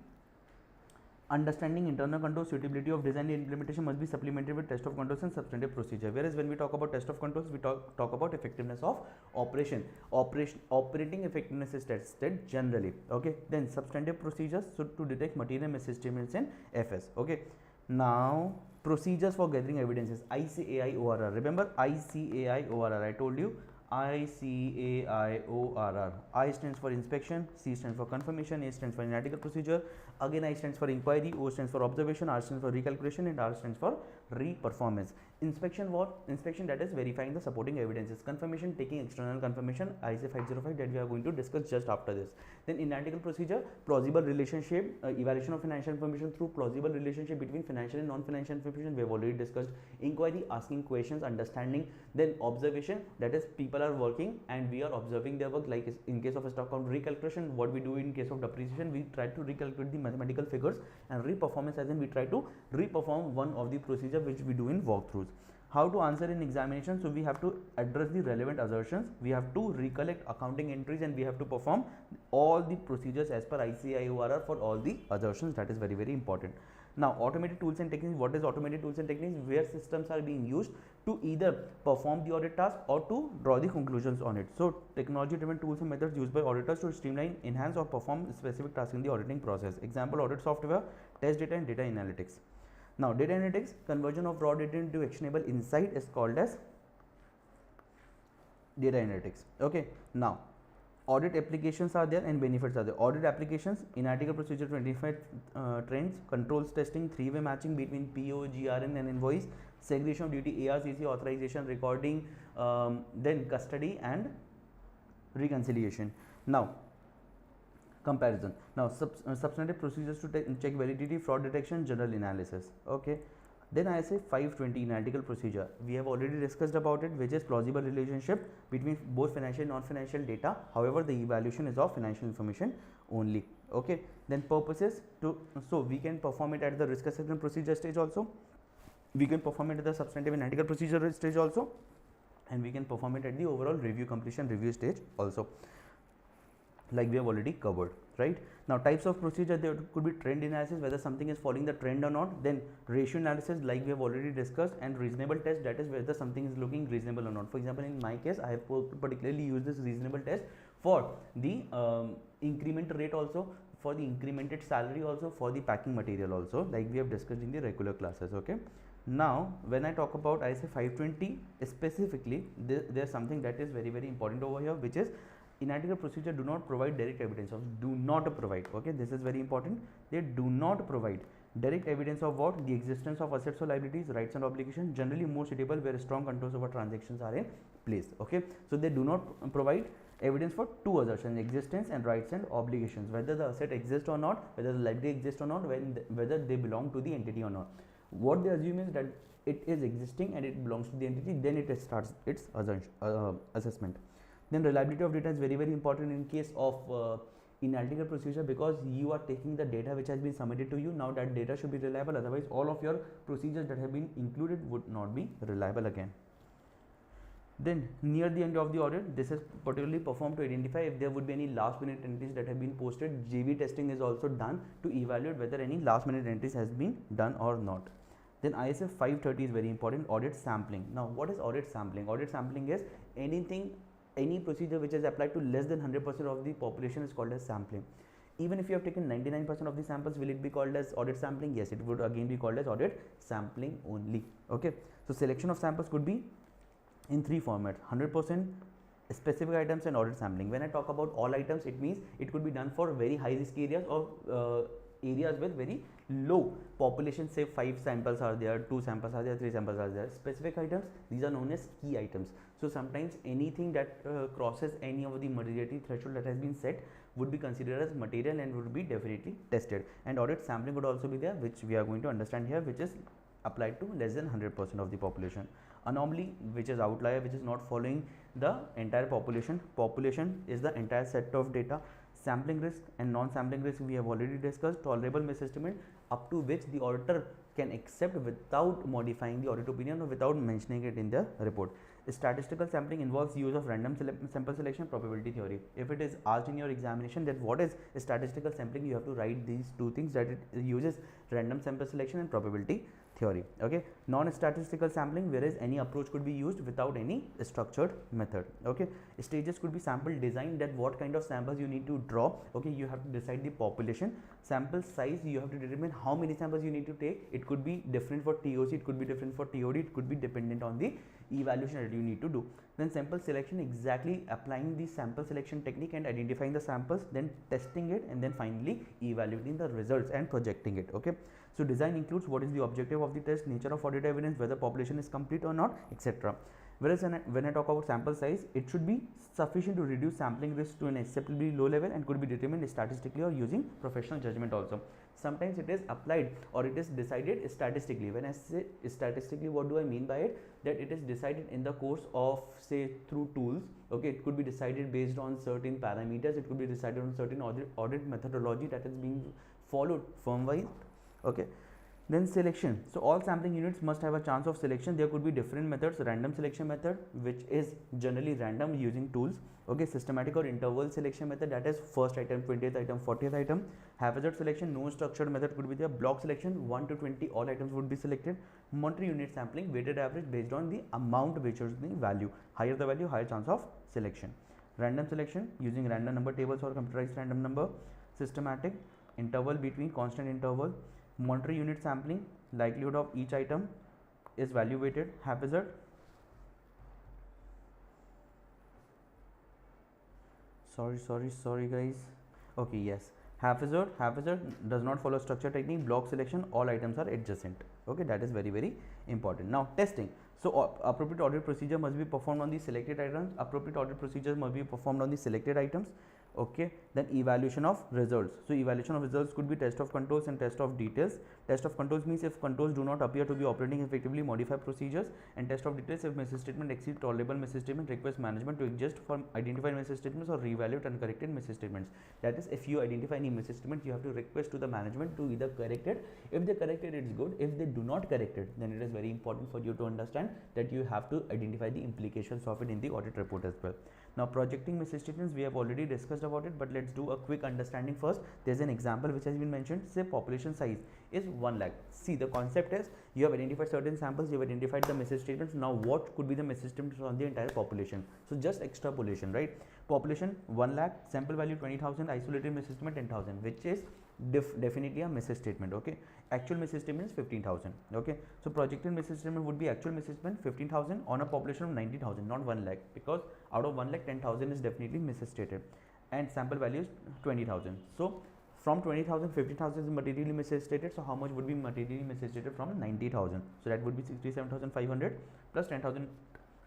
understanding internal controls, suitability of design and implementation must be supplemented with test of controls and substantive procedure. Whereas when we talk about test of controls, we talk about effectiveness of operating effectiveness is tested generally. Okay, then substantive procedures, so to detect material misstatements in FS. Okay, now procedures for gathering evidences, ICAI ORR. Remember ICAI ORR, I told you ICAI ORR. I stands for inspection, C stands for confirmation, A stands for analytical procedure, again I stands for inquiry, O stands for observation, R stands for recalculation, and R stands for re-performance. Inspection what? Inspection, that is verifying the supporting evidences. Confirmation, taking external confirmation, ISA 505, that we are going to discuss just after this. Then analytical procedure, plausible relationship, evaluation of financial information through plausible relationship between financial and non-financial information, we have already discussed. Inquiry, asking questions, understanding. Then observation, that is people are working and we are observing their work, like in case of a stock count recalculation, what we do in case of depreciation, we try to recalculate the mathematical figures, and reperformance, as in we try to reperform one of the procedure which we do in walkthroughs. How to answer in examination? So we have to address the relevant assertions, we have to recollect accounting entries, and we have to perform all the procedures as per ICAA ORR for all the assertions. That is very, very important. Now, automated tools and techniques. What is automated tools and techniques? Where systems are being used to either perform the audit task or to draw the conclusions on it. So technology driven tools and methods used by auditors to streamline, enhance or perform specific tasks in the auditing process. Example, audit software, test data and data analytics. Now, data analytics, conversion of raw data into actionable insight is called as data analytics. Okay. Now, audit applications are there and benefits are there. Audit applications, analytical procedure 25 trends, controls testing, three-way matching between PO, GRN and invoice, segregation of duty, ARCC, authorization, recording, then custody and reconciliation. Now, comparison. Now, substantive procedures to check validity, fraud detection, general analysis. Okay. Then I say 520 analytical procedure. We have already discussed about it, which is plausible relationship between both financial and non-financial data. However, the evaluation is of financial information only. Okay. Then purposes to, so we can perform it at the risk assessment procedure stage also. We can perform it at the substantive analytical procedure stage also, and we can perform it at the overall review completion review stage also, like we have already covered, right? Now, types of procedure, there could be trend analysis, whether something is following the trend or not. Then ratio analysis, like we have already discussed, and reasonable test, that is whether something is looking reasonable or not. For example, in my case, I have particularly used this reasonable test for the increment rate also, for the incremented salary also, for the packing material also, like we have discussed in the regular classes. Okay. Now, when I talk about ISA 520 specifically, there's something that is very, very important over here, which is analytical procedure do not provide direct evidence of, do not provide, okay, this is very important, they do not provide direct evidence of what? The existence of assets or liabilities, rights and obligations, generally more suitable where strong controls over transactions are in place. Okay, so they do not provide evidence for two assertions, existence and rights and obligations, whether the asset exists or not, whether the liability exists or not, whether they belong to the entity or not. What they assume is that it is existing and it belongs to the entity, then it starts its assessment. Then reliability of data is very, very important in case of analytical procedure, because you are taking the data which has been submitted to you. Now that data should be reliable, otherwise all of your procedures that have been included would not be reliable again. Then near the end of the audit, this is particularly performed to identify if there would be any last minute entries that have been posted. JV testing is also done to evaluate whether any last minute entries has been done or not. Then ISA 530 is very important, audit sampling. Now, what is audit sampling? Audit sampling is any procedure which is applied to less than 100% of the population is called as sampling. Even if you have taken 99% of the samples, will it be called as audit sampling? Yes, it would again be called as audit sampling only. Okay, so selection of samples could be in three formats: 100%, specific items and audit sampling. When I talk about all items, it means it could be done for very high risk areas or areas with very low population, say 5 samples are there, 2 samples are there, 3 samples are there. Specific items, these are known as key items. So sometimes anything that crosses any of the materiality threshold that has been set would be considered as material and would be definitely tested. And audit sampling would also be there, which we are going to understand here, which is applied to less than 100% of the population. Anomaly, which is outlier, which is not following the entire population. Population is the entire set of data. Sampling risk and non-sampling risk we have already discussed. Tolerable misestimate, up to which the auditor can accept without modifying the audit opinion or without mentioning it in the report. Statistical sampling involves use of random sample selection, probability theory. If it is asked in your examination that what is statistical sampling, you have to write these two things, that it uses random sample selection and probability theory. Okay, non-statistical sampling, whereas any approach could be used without any structured method. Okay, stages could be sample design, that what kind of samples you need to draw. Okay, you have to decide the population. Sample size, you have to determine how many samples you need to take. It could be different for TOC, it could be different for TOD, it could be dependent on the evaluation that you need to do. Then sample selection, exactly applying the sample selection technique and identifying the samples, then testing it, and then finally evaluating the results and projecting it. Okay, so design includes what is the objective of the test, nature of audit evidence, whether population is complete or not, etc. Whereas when I talk about sample size, it should be sufficient to reduce sampling risk to an acceptably low level and could be determined statistically or using professional judgment also. Sometimes it is applied or it is decided statistically. When I say statistically, what do I mean by it? That it is decided in the course of, say, through tools. Okay, it could be decided based on certain parameters, it could be decided on certain audit methodology that is being followed firm-wise. Okay. Then selection. So all sampling units must have a chance of selection. There could be different methods. Random selection method, which is generally random using tools. Okay, systematic or interval selection method, that is first item, 20th item, 40th item. Haphazard selection, no structured method could be there. Block selection, 1 to 20 all items would be selected. Monetary unit sampling, weighted average based on the amount which is the value. Higher the value, higher chance of selection. Random selection using random number tables or computerized random number. Systematic, interval between constant interval. Monetary unit sampling, likelihood of each item is value weighted. Haphazard, sorry guys. Okay, yes, haphazard does not follow structure technique. Block selection, all items are adjacent. Okay, that is very important. Now testing. So appropriate audit procedure must be performed on the selected items. Appropriate audit procedures must be performed on the selected items. Okay, then evaluation of results. So evaluation of results could be test of controls and test of details. Test of controls means if controls do not appear to be operating effectively, modify procedures. And test of details, if misstatement exceeds tolerable misstatement, request management to adjust for identified misstatements or reevaluate uncorrected misstatements. That is, if you identify any misstatement, you have to request to the management to either correct it. If they correct it, it's good. If they do not correct it, then it is very important for you to understand that you have to identify the implications of it in the audit report as well. Now projecting misstatements, we have already discussed about it, but let's do a quick understanding first. There's an example which has been mentioned. Say population size is 1 lakh. See, the concept is you have identified certain samples, you have identified the misstatements. Now what could be the misstatements on the entire population? So just extrapolation, right? Population 1 lakh, sample value 20,000, isolated misstatement 10,000, which is definitely a misstatement. Okay, actual misstatement is 15,000. Okay, so projected misstatement would be actual misstatement 15,000 on a population of 90,000, not 1 lakh, because out of 1 lakh 10,000 is definitely misstated, and sample value is 20,000. So from 20,000, 15,000 is materially misstated. So how much would be materially misstated from 90,000? So that would be 67,500 plus 10,000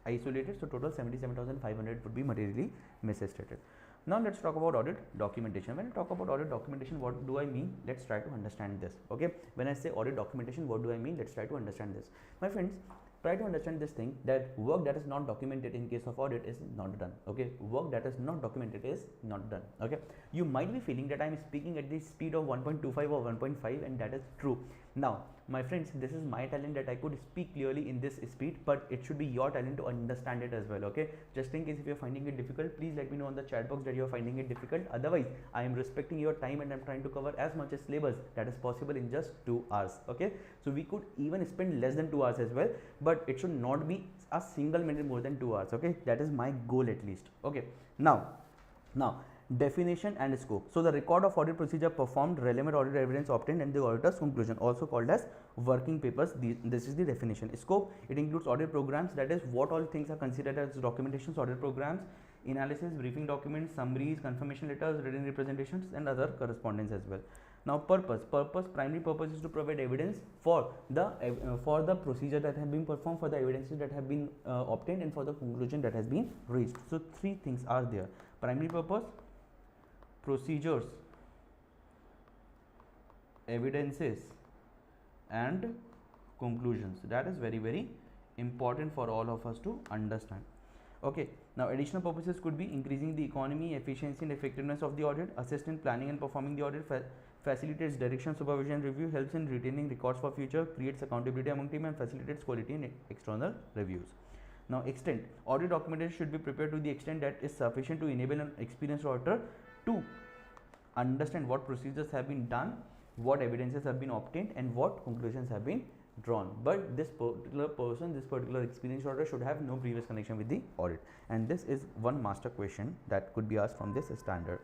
isolated. So total 77,500 would be materially misstated. Now let's talk about audit documentation. When I talk about audit documentation, what do I mean? Let's try to understand this. Okay, when I say audit documentation, what do I mean? Let's try to understand this. My friends, try to understand this thing, that work that is not documented in case of audit is not done. Okay, work that is not documented is not done. Okay, you might be feeling that I am speaking at the speed of 1.25 or 1.5, and that is true. Now my friends, this is my talent that I could speak clearly in this speed, but it should be your talent to understand it as well. Okay, just in case if you're finding it difficult, please let me know on the chat box that you're finding it difficult. Otherwise, I am respecting your time and I'm trying to cover as much as syllabus that is possible in just 2 hours. Okay, so we could even spend less than 2 hours as well, but it should not be a single minute more than 2 hours. Okay, that is my goal at least. Okay, now definition and scope. So the record of audit procedure performed, relevant audit evidence obtained, and the auditor's conclusion, also called as working papers. This is the definition. Scope, it includes audit programs, that is what all things are considered as documentations, audit programs, analysis, briefing documents, summaries, confirmation letters, written representations, and other correspondence as well. Now purpose, primary purpose is to provide evidence for the procedure that have been performed, for the evidences that have been obtained, and for the conclusion that has been reached. So 3 things are there: primary purpose, procedures, evidences, and conclusions. That is very important for all of us to understand. Okay, now additional purposes could be increasing the economy, efficiency, and effectiveness of the audit, assist in planning and performing the audit, facilitates direction, supervision, and review, helps in retaining records for future, creates accountability among team, and facilitates quality in external reviews. Now extent, audit documentation should be prepared to the extent that is sufficient to enable an experienced auditor to understand what procedures have been done, what evidences have been obtained, and what conclusions have been drawn. But this particular person, this particular experienced auditor should have no previous connection with the audit, and this is one master question that could be asked from this standard.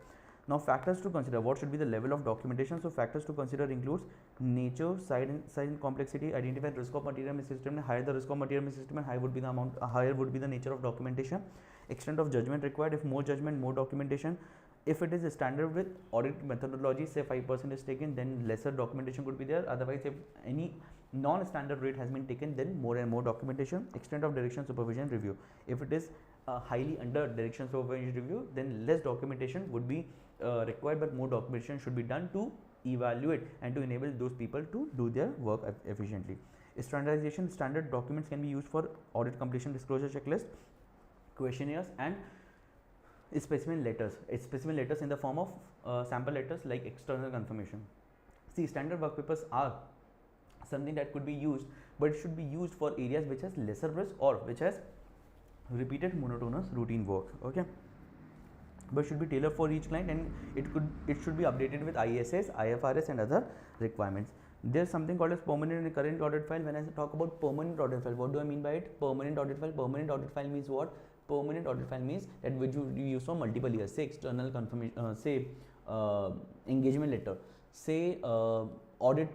Now factors to consider, what should be the level of documentation? So factors to consider includes nature, size and complexity, identify risk of material misstatement. Higher the risk of material misstatement, higher would be the amount, higher would be the nature of documentation. Extent of judgment required, if more judgment, more documentation. If it is a standard with audit methodology, say 5% is taken, then lesser documentation could be there. Otherwise, if any non-standard rate has been taken, then more and more documentation. Extent of direction, supervision, review. If it is highly under direction, supervision, review, then less documentation would be required, but more documentation should be done to evaluate and to enable those people to do their work efficiently. Standardization, standard documents can be used for audit completion disclosure checklist, questionnaires, and specimen letters. Specimen letters in the form of sample letters like external confirmation. See, standard work papers are something that could be used, but it should be used for areas which has lesser risk or which has repeated monotonous routine work. Okay, but should be tailored for each client, and it should be updated with ISS, IFRS and other requirements. There's something called as permanent and current audit file. When I talk about permanent audit file, what do I mean by it? Permanent audit file. Permanent audit file means what? Permanent audit file means that which you use for multiple years. Say external confirmation, say engagement letter, say audit,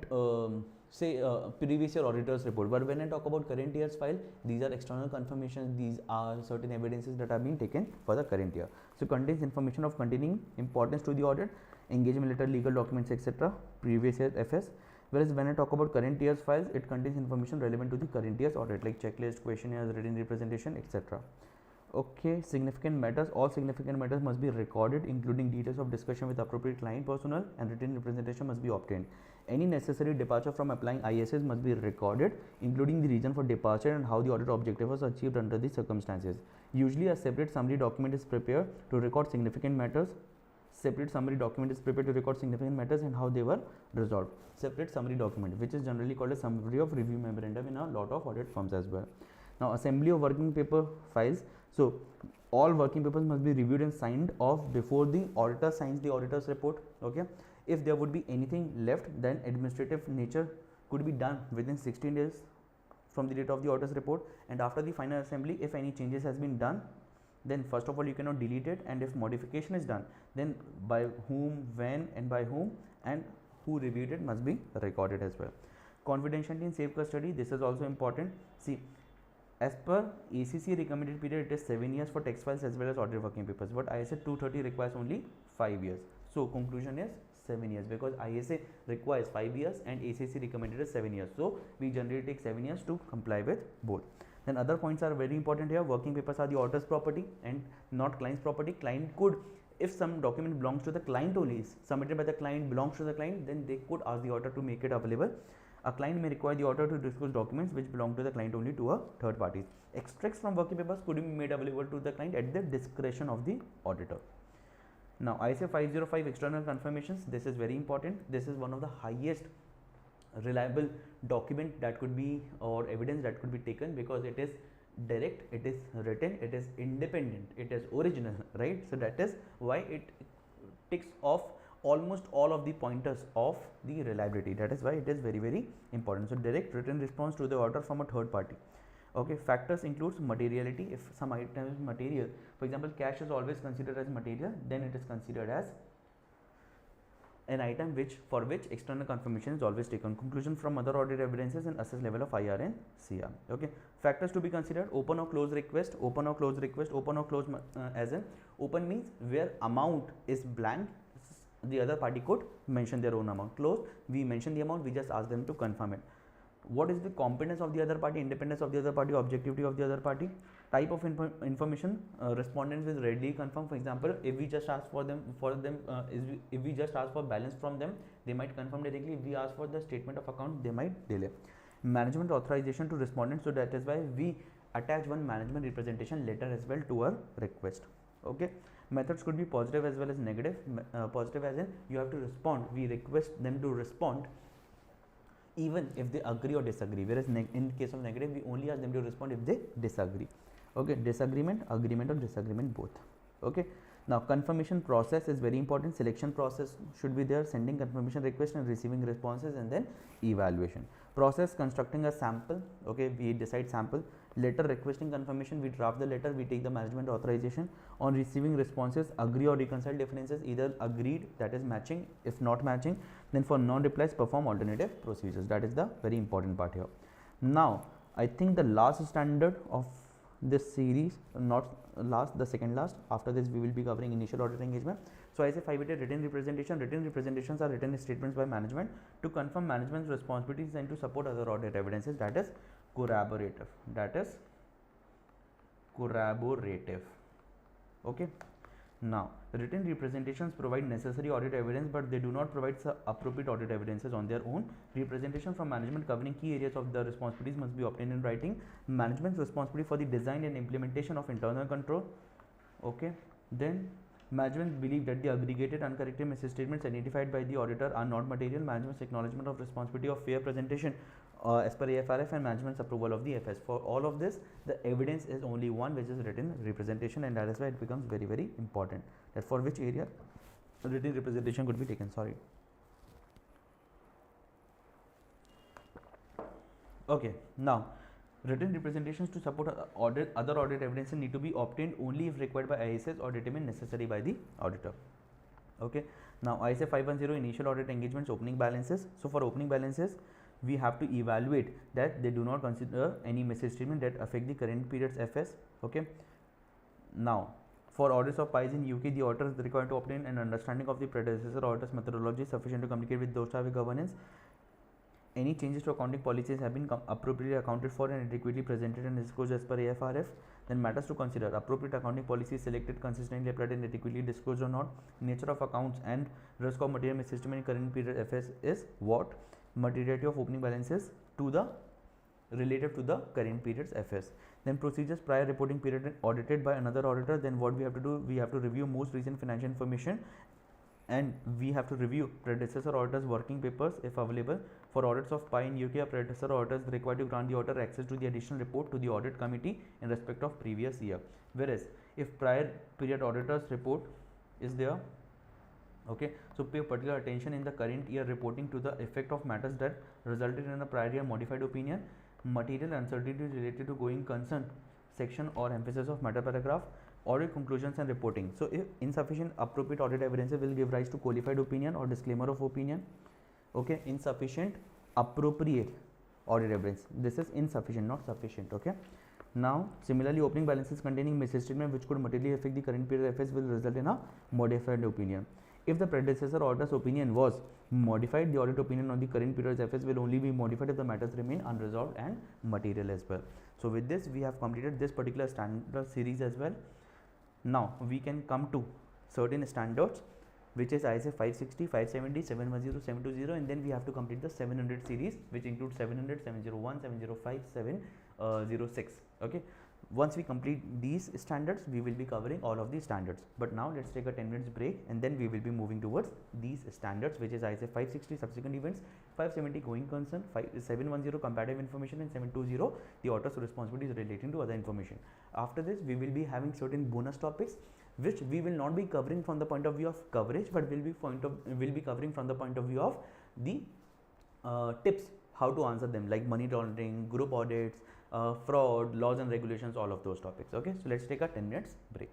say previous year auditor's report. But when I talk about current year's file, these are external confirmations. These are certain evidences that are being taken for the current year. So contains information of continuing importance to the audit, engagement letter, legal documents, etc. Previous year FS. Whereas when I talk about current year's files, it contains information relevant to the current year's audit, like checklist, questionnaires, written representation, etc. Okay, significant matters. All significant matters must be recorded, including details of discussion with appropriate client personnel, and written representation must be obtained. Any necessary departure from applying ISS must be recorded, including the reason for departure and how the audit objective was achieved under the circumstances. Usually, a separate summary document is prepared to record significant matters. Separate summary document is prepared to record significant matters and how they were resolved. Separate summary document, which is generally called a summary of review memorandum in a lot of audit firms as well. Now, assembly of working paper files. So, all working papers must be reviewed and signed off before the auditor signs the auditor's report. Okay. If there would be anything left, then administrative nature could be done within 16 days from the date of the auditor's report. And after the final assembly, if any changes has been done, then first of all you cannot delete it, and if modification is done, then by whom, when and by whom and who reviewed it must be recorded as well. Confidentiality and safe custody, this is also important. See, as per ACCA recommended period, it is 7 years for text files as well as audit working papers, but ISA 230 requires only 5 years. So conclusion is 7 years, because ISA requires 5 years and ACCA recommended is 7 years. So we generally take 7 years to comply with both. Then other points are very important here. Working papers are the auditor's property and not client's property. Client could, if some document belongs to the client only, is submitted by the client, belongs to the client, then they could ask the auditor to make it available. A client may require the auditor to disclose documents which belong to the client only to a third party. Extracts from working papers could be made available to the client at the discretion of the auditor. Now, ISA 505 external confirmations, this is very important. This is one of the highest reliable document that could be, or evidence that could be taken, because it is direct, it is written, it is independent, it is original, right? So that is why it ticks off almost all of the pointers of the reliability. That is why it is very, very important. So direct written response to the auditor from a third party. Okay, factors includes materiality. If some item is material, for example, cash is always considered as material, then it is considered as an item for which external confirmation is always taken. Conclusion from other audit evidences and assess level of IR and CR. Okay, factors to be considered: open or close request, open or close request, open or close, as in open means where amount is blank, the other party could mention their own amount. Close, we mention the amount, we just ask them to confirm it. What is the competence of the other party, independence of the other party, objectivity of the other party? Type of information, respondents will readily confirm. For example, if we just ask if we just ask for balance from them, they might confirm directly. If we ask for the statement of account, they might delay. Management authorization to respondents, so that is why we attach one management representation letter as well to our request. Okay, methods could be positive as well as negative. Positive as in you have to respond, we request them to respond even if they agree or disagree, whereas in case of negative, we only ask them to respond if they disagree. Okay, disagreement, agreement or disagreement, both. Okay, now confirmation process is very important. Selection process should be there, sending confirmation request and receiving responses, and then evaluation process, constructing a sample. Okay, we decide sample, Letter requesting confirmation, we draft the letter, we take the management authorization. On receiving responses, agree or reconcile differences, either agreed, that is matching, if not matching, then for non-replies, perform alternative procedures. That is the very important part here. Now, I think the last standard of this series, not last, the second last, after this we will be covering initial audit engagement. So I say 588 written representation. Written representations are written statements by management to confirm management's responsibilities and to support other audit evidences. That is corroborative. That is corroborative. Okay. Now, written representations provide necessary audit evidence, but they do not provide appropriate audit evidences on their own. Representation from management covering key areas of the responsibilities must be obtained in writing. Management's responsibility for the design and implementation of internal control. Okay. Then management believe that the aggregated uncorrected misstatements identified by the auditor are not material. Management's acknowledgement of responsibility of fair presentation as per AFRF, and management's approval of the FS. For all of this, the evidence is only one, which is written representation, and that is why it becomes very, very important. That for which area written representation could be taken. Sorry. Okay. Now, written representations to support other audit evidence need to be obtained only if required by ISS or determined necessary by the auditor. Okay. Now, ISA 510 initial audit engagements, opening balances. So, for opening balances, we have to evaluate that they do not consider any misstatement that affect the current period's FS. Okay. Now, for audits of PIs in UK, the auditor is required to obtain an understanding of the predecessor auditor's methodology sufficient to communicate with those who have governance. Any changes to accounting policies have been appropriately accounted for and adequately presented and disclosed as per AFRF. Then matters to consider: appropriate accounting policies selected, consistently applied and adequately disclosed or not. Nature of accounts and risk of material misstatement in current period FS is what? Materiality of opening balances to the related to the current period's FS. Then procedures: prior reporting period audited by another auditor. Then what we have to do? We have to review most recent financial information, and we have to review predecessor auditors' working papers if available. For audits of PI in UK, a predecessor auditor is required to grant the auditor access to the additional report to the audit committee in respect of previous year. Whereas if prior period auditor's report is there, okay, so pay particular attention in the current year reporting to the effect of matters that resulted in a prior year modified opinion, material uncertainty related to going concern section or emphasis of matter paragraph, audit conclusions and reporting. So if insufficient appropriate audit evidence will give rise to qualified opinion or disclaimer of opinion. Okay, insufficient appropriate audit evidence. This is insufficient, not sufficient. Okay. Now, similarly, opening balances containing misstatement which could materially affect the current period FS will result in a modified opinion. If the predecessor auditor's opinion was modified, the audit opinion on the current period's FS will only be modified if the matters remain unresolved and material as well. So, with this, we have completed this particular standard series as well. Now, we can come to certain standards, which is ISA 560, 570, 710, 720, and then we have to complete the 700 series, which includes 700, 701, 705, 706. Okay. Once we complete these standards, we will be covering all of these standards. But now let's take a 10 minutes break, and then we will be moving towards these standards, which is ISA 560 subsequent events, 570 going concern, 710 comparative information, and 720 the auditor's responsibilities relating to other information. After this, we will be having certain bonus topics, which we will not be covering from the point of view of coverage, but will be covering from the point of view of the tips how to answer them, like money laundering, group audits, fraud, laws and regulations, all of those topics. Okay, so let's take a 10 minutes break.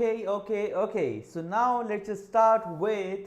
Okay. So now let's just start with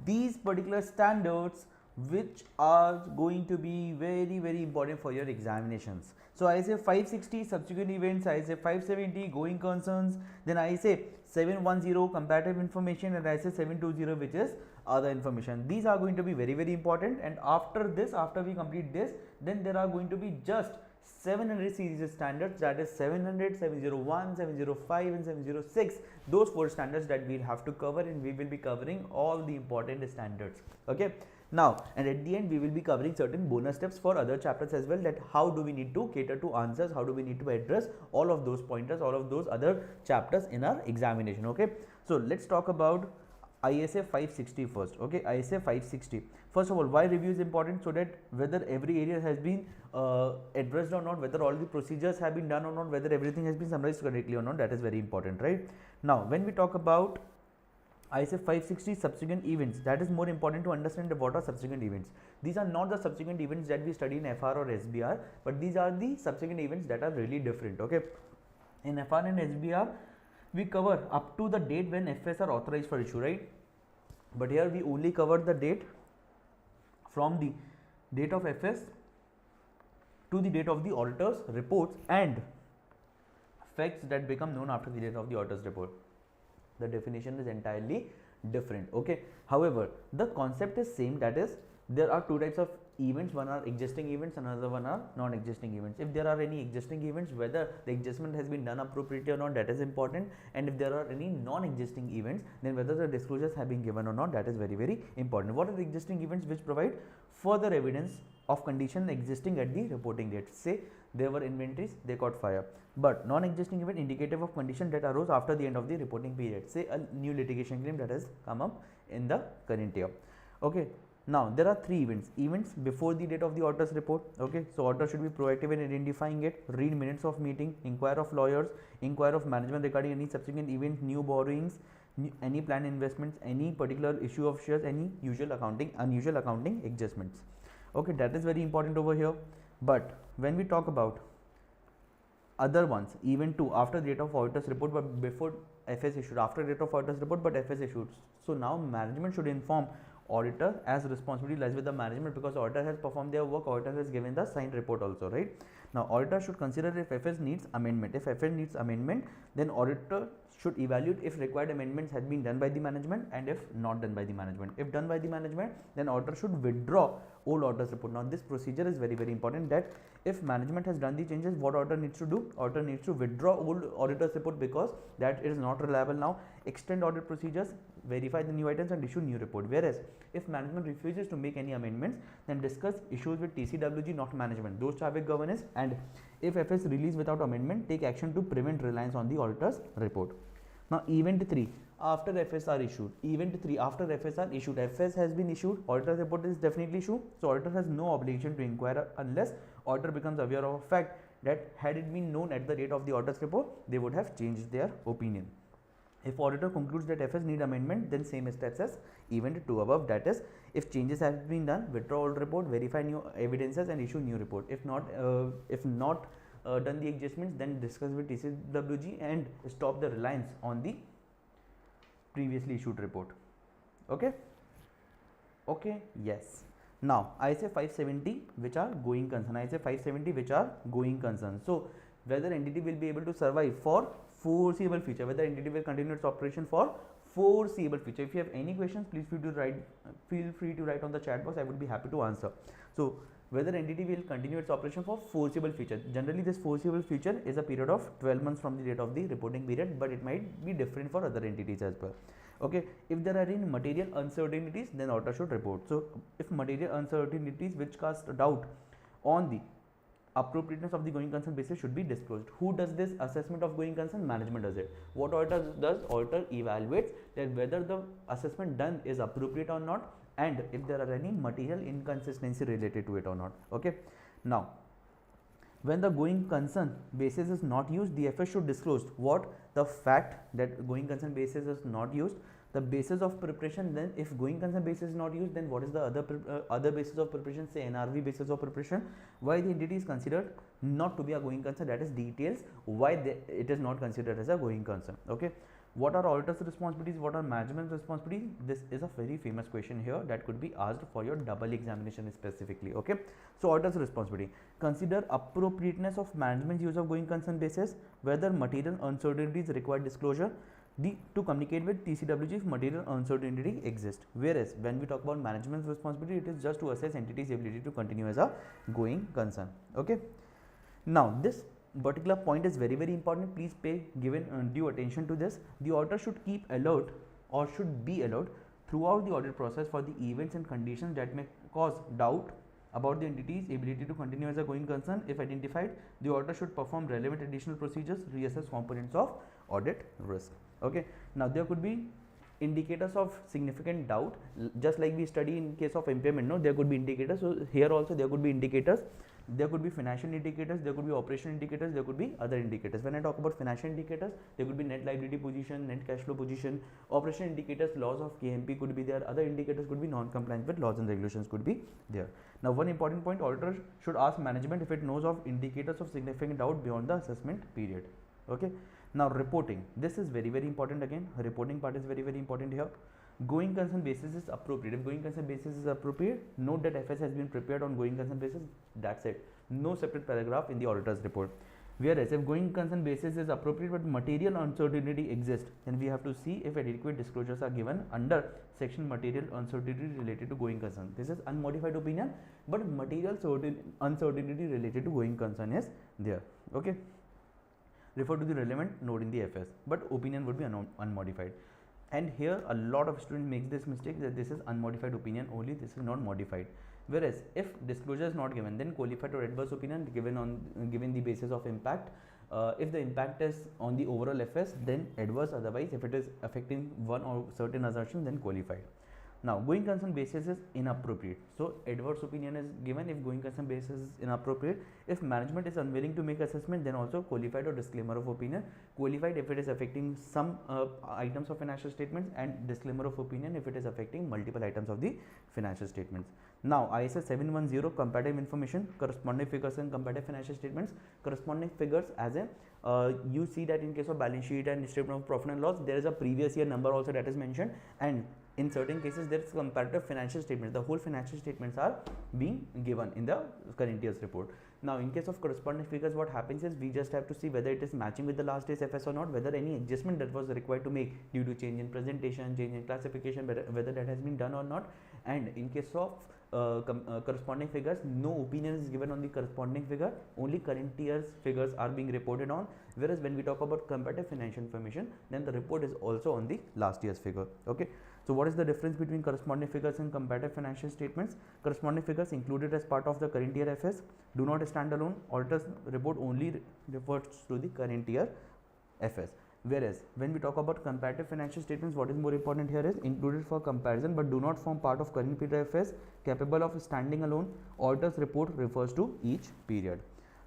these particular standards which are going to be very important for your examinations. So I say 560 subsequent events, I say 570 going concerns, then I say 710 comparative information, and I say 720 which is other information. These are going to be very important, and after this, after we complete this, then there are going to be just 700 series standards, that is 700, 701, 705 and 706. Those 4 standards that we'll have to cover, and we will be covering all the important standards. Okay, now, and at the end we will be covering certain bonus steps for other chapters as well, that how do we need to cater to answers, how do we need to address all of those pointers, all of those other chapters in our examination. Okay, so let's talk about ISA 560 first. Okay, ISA 560. First of all, why review is important? So that whether every area has been addressed or not, whether all the procedures have been done or not, whether everything has been summarized correctly or not, that is very important, right? Now, when we talk about ISA 560 subsequent events, that is more important to understand what are subsequent events. These are not the subsequent events that we study in FR or SBR, but these are the subsequent events that are really different. Okay, in FR and SBR, we cover up to the date when FS are authorized for issue, right? But here we only cover the date from the date of FS to the date of the auditor's reports and facts that become known after the date of the auditor's report. The definition is entirely different. Okay, however, the concept is same, that is there are 2 types of events, one are existing events, another one are non-existing events. If there are any existing events, whether the adjustment has been done appropriately or not, that is important, and if there are any non-existing events, then whether the disclosures have been given or not, that is very important. What are the existing events which provide further evidence of condition existing at the reporting date? Say there were inventories, they caught fire. But non-existing event indicative of condition that arose after the end of the reporting period, say a new litigation claim that has come up in the current year. Okay, now there are 3 events before the date of the auditor's report. Okay, so auditor should be proactive in identifying it, read minutes of meeting, inquire of lawyers, inquire of management regarding any subsequent event, new borrowings, any planned investments, any particular issue of shares, any unusual accounting adjustments. Okay, that is very important over here. But when we talk about other ones, event 2 after date of auditor's report but before FS issued, after date of auditor's report but FS issued, so now management should inform auditor, as responsibility lies with the management, because auditor has performed their work, auditor has given the signed report also, right? Now auditor should consider if FS needs amendment. If FS needs amendment, then auditor should evaluate if required amendments had been done by the management, and if not done by the management. If done by the management, then auditor should withdraw old auditor's report. Now this procedure is very important, that if management has done the changes, what auditor needs to do? Auditor needs to withdraw old auditor's report because that is not reliable now, extend audit procedures, verify the new items and issue new report. Whereas if management refuses to make any amendments, then discuss issues with TCWG, not management. Those have a governance, and if FS released without amendment, take action to prevent reliance on the auditor's report. Now event 3 after FS are issued. Event 3 after FS are issued. FS has been issued, auditor's report is definitely issued, so auditor has no obligation to inquire unless auditor becomes aware of a fact that had it been known at the date of the auditor's report, they would have changed their opinion. If auditor concludes that FS need amendment, then same steps as event 2 above, that is if changes have been done, withdraw old report, verify new evidences and issue new report. If not done the adjustments, then discuss with TCWG and stop the reliance on the previously issued report. Okay, yes. Now I say 570 which are going concern. I say 570 which are going concern. So whether entity will be able to survive for foreseeable future, whether entity will continue its operation for foreseeable future. If you have any questions, please feel free to write on the chat box. I would be happy to answer. So whether entity will continue its operation for foreseeable future. Generally this foreseeable future is a period of 12 months from the date of the reporting period, but it might be different for other entities as well. Okay, if there are any material uncertainties, then auditor should report. So if material uncertainties which cast doubt on the appropriateness of the going concern basis should be disclosed. Who does this assessment of going concern? Management does it. What auditor does? Auditor evaluates that whether the assessment done is appropriate or not, and if there are any material inconsistency related to it or not. Okay, now when the going concern basis is not used, the FS should disclose what the fact that going concern basis is not used, the basis of preparation. Then if going concern basis is not used, then what is the other basis of preparation, say NRV basis of preparation, why the entity is considered not to be a going concern, that is details why it is not considered as a going concern. Okay, What are auditors' responsibilities? What are management's responsibilities? This is a very famous question here that could be asked for your double examination specifically. Okay, so auditors' responsibility: consider appropriateness of management's use of going concern basis, whether material uncertainties require disclosure, to communicate with TCWG if material uncertainty exists. Whereas when we talk about management's responsibility, it is just to assess entity's ability to continue as a going concern. Okay, now this particular point is very important. Please pay due attention to this. The auditor should keep alert or should be alert throughout the audit process for the events and conditions that may cause doubt about the entity's ability to continue as a going concern. If identified, the auditor should perform relevant additional procedures, reassess components of audit risk. Okay, now there could be indicators of significant doubt, just like we study in case of impairment. No, there could be indicators. So here also there could be indicators. There could be financial indicators, there could be operational indicators, there could be other indicators. When I talk about financial indicators, there could be net liability position, net cash flow position. Operational indicators, laws of KMP could be there. Other indicators could be non-compliance with laws and regulations could be there. Now, one important point: auditor should ask management if it knows of indicators of significant doubt beyond the assessment period. Okay. Now, reporting. This is very important again. Reporting part is very important here. Going concern basis is appropriate. If going concern basis is appropriate, note that FS has been prepared on going concern basis. That's it. No separate paragraph in the auditor's report. Whereas if going concern basis is appropriate but material uncertainty exists, then we have to see if adequate disclosures are given under section material uncertainty related to going concern. This is unmodified opinion, but material uncertainty related to going concern is there. Okay. Refer to the relevant note in the FS, but opinion would be unmodified. And here a lot of students makes this mistake that this is unmodified opinion only, this is not modified. Whereas if disclosure is not given, then qualified or adverse opinion given the basis of impact. If the impact is on the overall FS, then adverse. Otherwise, if it is affecting one or certain assertion, then qualified. Now, going concern basis is inappropriate. So, adverse opinion is given if going concern basis is inappropriate. If management is unwilling to make assessment, then also qualified or disclaimer of opinion. Qualified if it is affecting some items of financial statements, and disclaimer of opinion if it is affecting multiple items of the financial statements. Now, ISS 710 comparative information, corresponding figures and comparative financial statements. Corresponding figures as a you see that in case of balance sheet and statement of profit and loss, there is a previous year number also that is mentioned, and in certain cases there is comparative financial statements. The whole financial statements are being given in the current year's report. Now, in case of corresponding figures, what happens is we just have to see whether it is matching with the last day's FS or not, whether any adjustment that was required to make due to change in presentation, change in classification, whether that has been done or not. And in case of corresponding figures, no opinion is given on the corresponding figure, only current year's figures are being reported on. Whereas when we talk about comparative financial information, then the report is also on the last year's figure. Okay. So what is the difference between corresponding figures and comparative financial statements? Corresponding figures included as part of the current year FS do not stand alone. Auditor's report only refers to the current year FS. Whereas when we talk about comparative financial statements, what is more important here is included for comparison but do not form part of current period FS, capable of standing alone. Auditor's report refers to each period.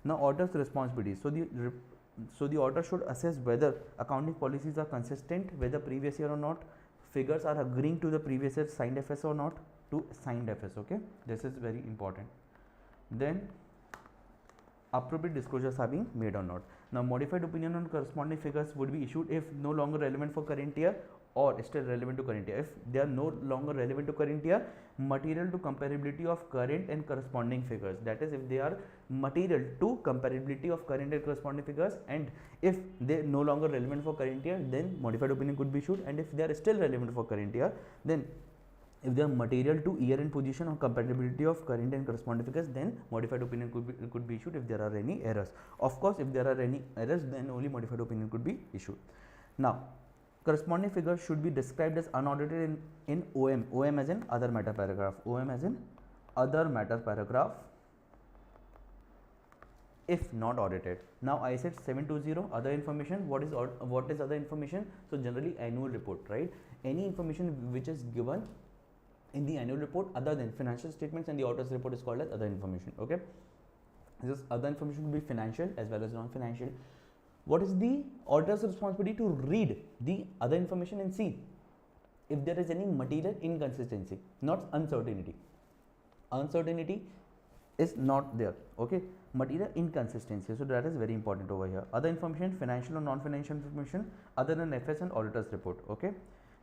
Now, auditor's responsibilities. So the auditor should assess whether accounting policies are consistent with the previous year or not. Figures are agreeing to the previous year signed FS or not, to signed FS. Okay, this is very important. Then appropriate disclosures are being made or not. Now, modified opinion on corresponding figures would be issued if no longer relevant for current year or still relevant to current year. If they are no longer relevant to current year, material to comparability of current and corresponding figures. That is, if they are material to comparability of current and corresponding figures, and if they are no longer relevant for current year, then modified opinion could be issued. And if they are still relevant for current year, then if they are material to year-end position or compatibility of current and corresponding figures, then modified opinion could be issued if there are any errors. Of course, if there are any errors, then only modified opinion could be issued. Now, corresponding figures should be described as unaudited in OM. OM as in other matter paragraph. OM as in other matter paragraph, if not audited. Now, I said 720 other information. What is other information? So generally annual report, right? Any information which is given in the annual report other than financial statements and the auditor's report is called as other information. Okay, this other information will be financial as well as non-financial. What is the auditor's responsibility? To read the other information and see if there is any material inconsistency, not uncertainty. Uncertainty is not there. Okay, material inconsistency, so that is very important over here. Other information, financial or non-financial information other than FS and auditor's report. Okay,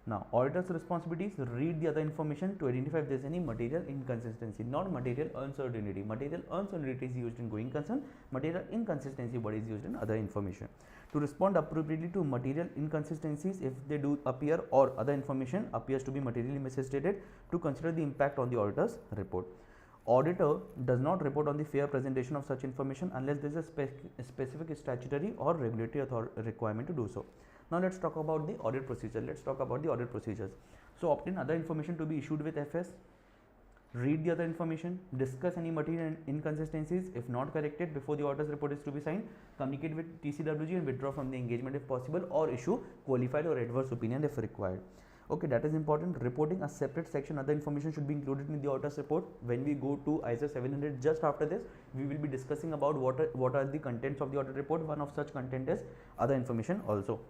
now auditor's responsibilities, read the other information to identify if there is any material inconsistency, not material uncertainty. Material uncertainty is used in going concern, material inconsistency what is used in other information. To respond appropriately to material inconsistencies if they do appear or other information appears to be materially misstated, to consider the impact on the auditor's report. Auditor does not report on the fair presentation of such information unless there is a specific statutory or regulatory requirement to do so. Now let's talk about the audit procedure. Let's talk about the audit procedures. So obtain other information to be issued with FS, read the other information, discuss any material inconsistencies if not corrected before the auditor's report is to be signed, communicate with TCWG and withdraw from the engagement if possible, or issue qualified or adverse opinion if required. Okay, that is important. Reporting a separate section, other information should be included in the auditor's report. When we go to ISO 700, just after this we will be discussing about what are the contents of the audit report. One of such content is other information also.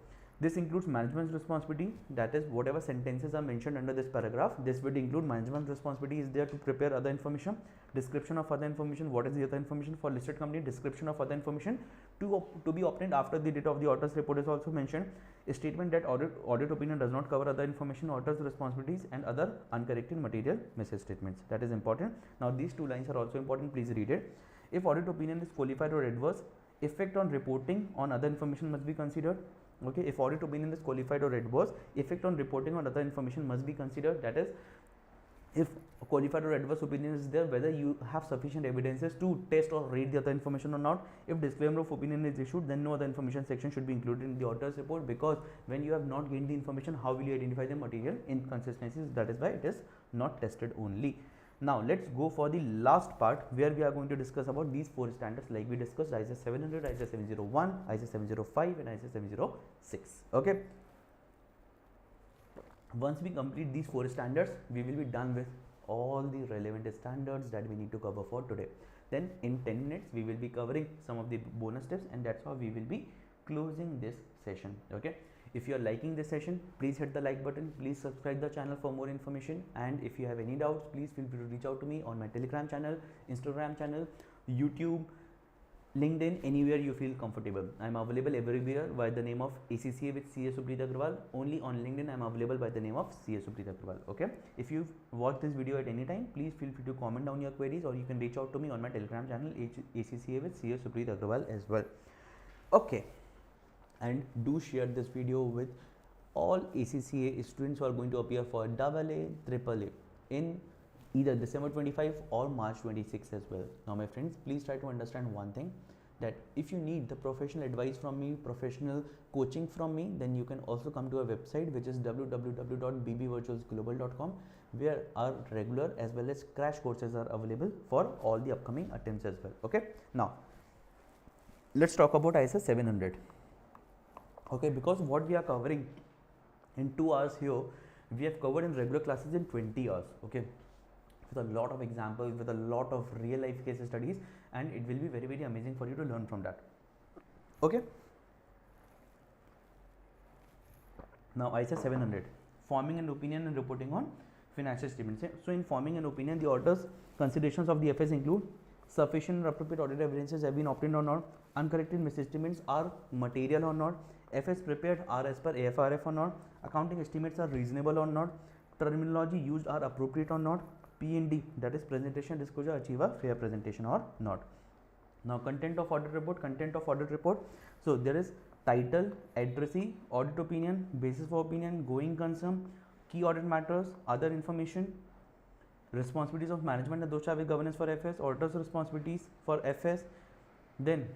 This includes management's responsibility, that is whatever sentences are mentioned under this paragraph, this would include management's responsibility is there to prepare other information, description of other information, what is the other information for listed company, description of other information to be obtained after the date of the auditor's report is also mentioned, a statement that audit opinion does not cover other information, auditor's responsibilities and other uncorrected material misstatements. That is important. Now these two lines are also important, please read it. If audit opinion is qualified or adverse, effect on reporting on other information must be considered. Okay, if audit opinion is qualified or adverse, effect on reporting on other information must be considered. That is, if qualified or adverse opinion is there, whether you have sufficient evidences to test or read the other information or not. If disclaimer of opinion is issued, then no other information section should be included in the auditor's report, because when you have not gained the information, how will you identify the material inconsistencies? That is why it is not tested only. Now let's go for the last part where we are going to discuss about these four standards like we discussed: ISO 700, ISO 701, ISO 705 and ISO 706. Okay, once we complete these four standards, we will be done with all the relevant standards that we need to cover for today. Then in 10 minutes we will be covering some of the bonus tips, and that's how we will be closing this session. Okay, if you are liking this session, please hit the like button, please subscribe the channel for more information, and if you have any doubts, please feel free to reach out to me on my Telegram channel, Instagram channel, YouTube, LinkedIn, anywhere you feel comfortable. I am available everywhere by the name of ACCA with CA Supreet Agrawal. Only on LinkedIn I am available by the name of CA Supreet Agrawal. Okay, if you've watched this video at any time, please feel free to comment down your queries, or you can reach out to me on my Telegram channel ACCA with CA Supreet Agrawal as well. Okay, and do share this video with all ACCA students who are going to appear for AA, AAA in either December 25 or March 26 as well. Now my friends, please try to understand one thing, that if you need the professional advice from me, professional coaching from me, then you can also come to our website, which is www.bbvirtualsglobal.com, where our regular as well as crash courses are available for all the upcoming attempts as well. Okay, now let's talk about ISO 700. Okay, because what we are covering in 2 hours here, we have covered in regular classes in 20 hours. Okay, with a lot of examples, with a lot of real life case studies, and it will be very, very amazing for you to learn from that. Okay, now ISO 700, forming an opinion and reporting on financial statements. So in forming an opinion, the auditor's considerations of the FS include: sufficient and appropriate audit evidences have been obtained or not, uncorrected misstatements are material or not, FS prepared are as per AFRF or not, accounting estimates are reasonable or not, terminology used are appropriate or not, P&D, that is presentation disclosure, achieve a fair presentation or not. Now content of audit report, so there is title, addressee, audit opinion, basis for opinion, going concern, key audit matters, other information, responsibilities of management and those with governance for FS, auditor's responsibilities for FS, then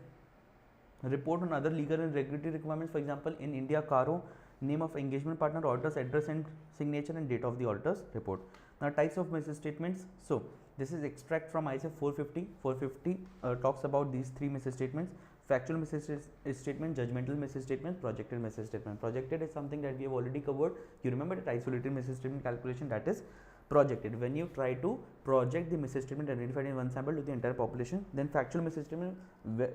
report on other legal and regulatory requirements, for example in India CARO, name of engagement partner, auditor's address and signature and date of the auditor's report. Now types of misstatements, so this is extract from ISO 450 talks about these 3 misstatements: factual misstatement, judgmental misstatement, projected misstatement. Projected is something that we have already covered. You remember that isolated misstatement calculation, that is projected, when you try to project the misstatement identified in one sample to the entire population. Then factual misstatement,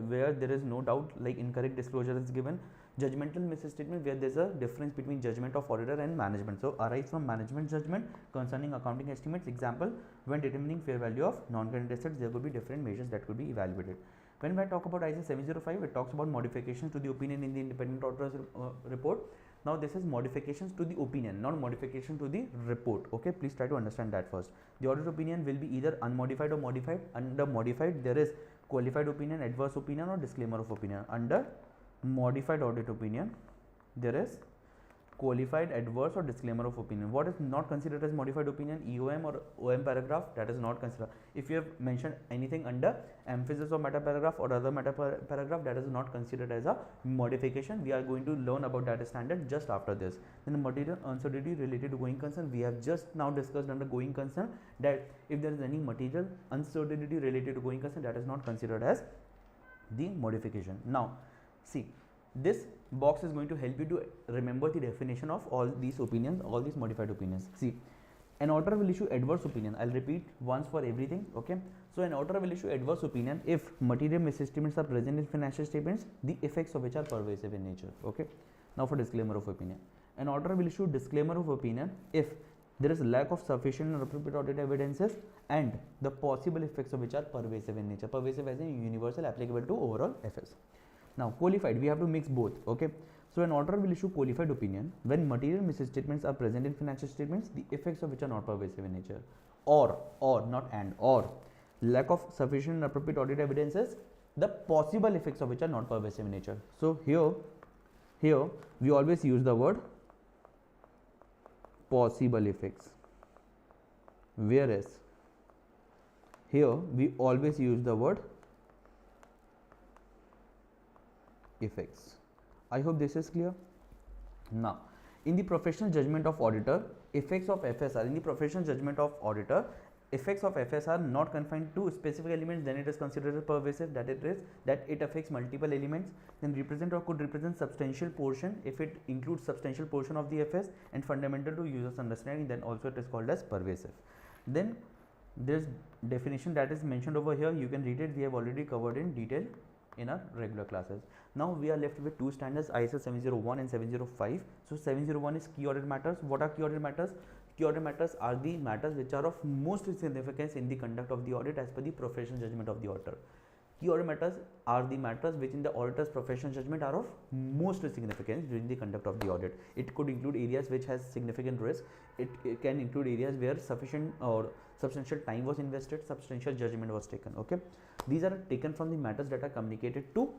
where there is no doubt, like incorrect disclosure is given. Judgmental misstatement, where there is a difference between judgment of auditor and management, so arise from management judgment concerning accounting estimates. Example, when determining fair value of non-current assets, there could be different measures that could be evaluated. When I talk about ISA 705, it talks about modifications to the opinion in the independent auditor's report. Now this is modifications to the opinion, not modification to the report. Okay, please try to understand that first. The audit opinion will be either unmodified or modified. Under modified, there is qualified opinion, adverse opinion, or disclaimer of opinion. Under modified audit opinion, there is qualified, adverse, or disclaimer of opinion. What is not considered as modified opinion? EOM or OM paragraph, that is not considered. If you have mentioned anything under emphasis or meta paragraph or other meta paragraph, that is not considered as a modification. We are going to learn about that standard just after this. Then material uncertainty related to going concern, we have just now discussed under going concern that if there is any material uncertainty related to going concern, that is not considered as the modification. Now see, this box is going to help you to remember the definition of all these opinions, all these modified opinions. See, an auditor will issue adverse opinion. I'll repeat once for everything. Okay, so an auditor will issue adverse opinion if material misstatements are present in financial statements, the effects of which are pervasive in nature. Okay, now for disclaimer of opinion, an auditor will issue disclaimer of opinion if there is lack of sufficient and appropriate audit evidences and the possible effects of which are pervasive in nature. Pervasive as in universal, applicable to overall FS. Now qualified, we have to mix both. Okay, so an auditor will issue qualified opinion when material misstatements are present in financial statements, the effects of which are not pervasive in nature, or not and, or lack of sufficient and appropriate audit evidences, the possible effects of which are not pervasive in nature. So here we always use the word possible effects, whereas here we always use the word effects. I hope this is clear. Now, in the professional judgment of auditor, effects of FSR, in the professional judgment of auditor, effects of FS are not confined to specific elements, then it is considered as pervasive, that it affects multiple elements, then represent or could represent substantial portion if it includes substantial portion of the FS and fundamental to users understanding, then also it is called as pervasive. Then this definition that is mentioned over here, you can read it, we have already covered in detail in our regular classes. Now we are left with two standards, ISO 701 and 705. So 701 is key audit matters. What are key audit matters? Key audit matters are the matters which are of most significance in the conduct of the audit as per the professional judgment of the auditor. Key audit matters are the matters which in the auditor's professional judgment are of most significance during the conduct of the audit. It could include areas which has significant risk. It can include areas where sufficient or substantial time was invested, substantial judgment was taken. Okay, these are taken from the matters that are communicated to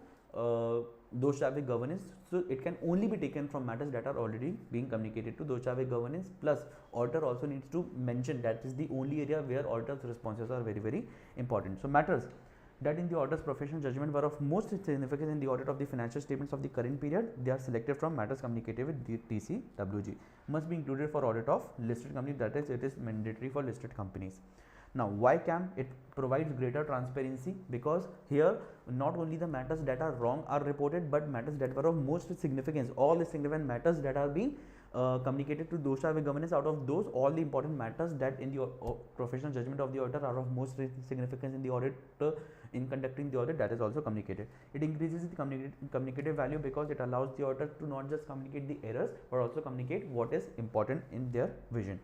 those shall have governance. So it can only be taken from matters that are already being communicated to those shall have governance. Plus, auditor also needs to mention that is the only area where auditor's responses are very, very important. So matters that in the auditor's professional judgment were of most significance in the audit of the financial statements of the current period, they are selected from matters communicated with the TCWG. Must be included for audit of listed companies, that is, it is mandatory for listed companies. Now, why CAM? It provides greater transparency because here not only the matters that are wrong are reported, but matters that were of most significance, all the significant matters that are being communicated to those with governance, out of those all the important matters that in the professional judgment of the auditor are of most significance in the audit in conducting the audit, that is also communicated. It increases the communicative value because it allows the auditor to not just communicate the errors but also communicate what is important in their vision.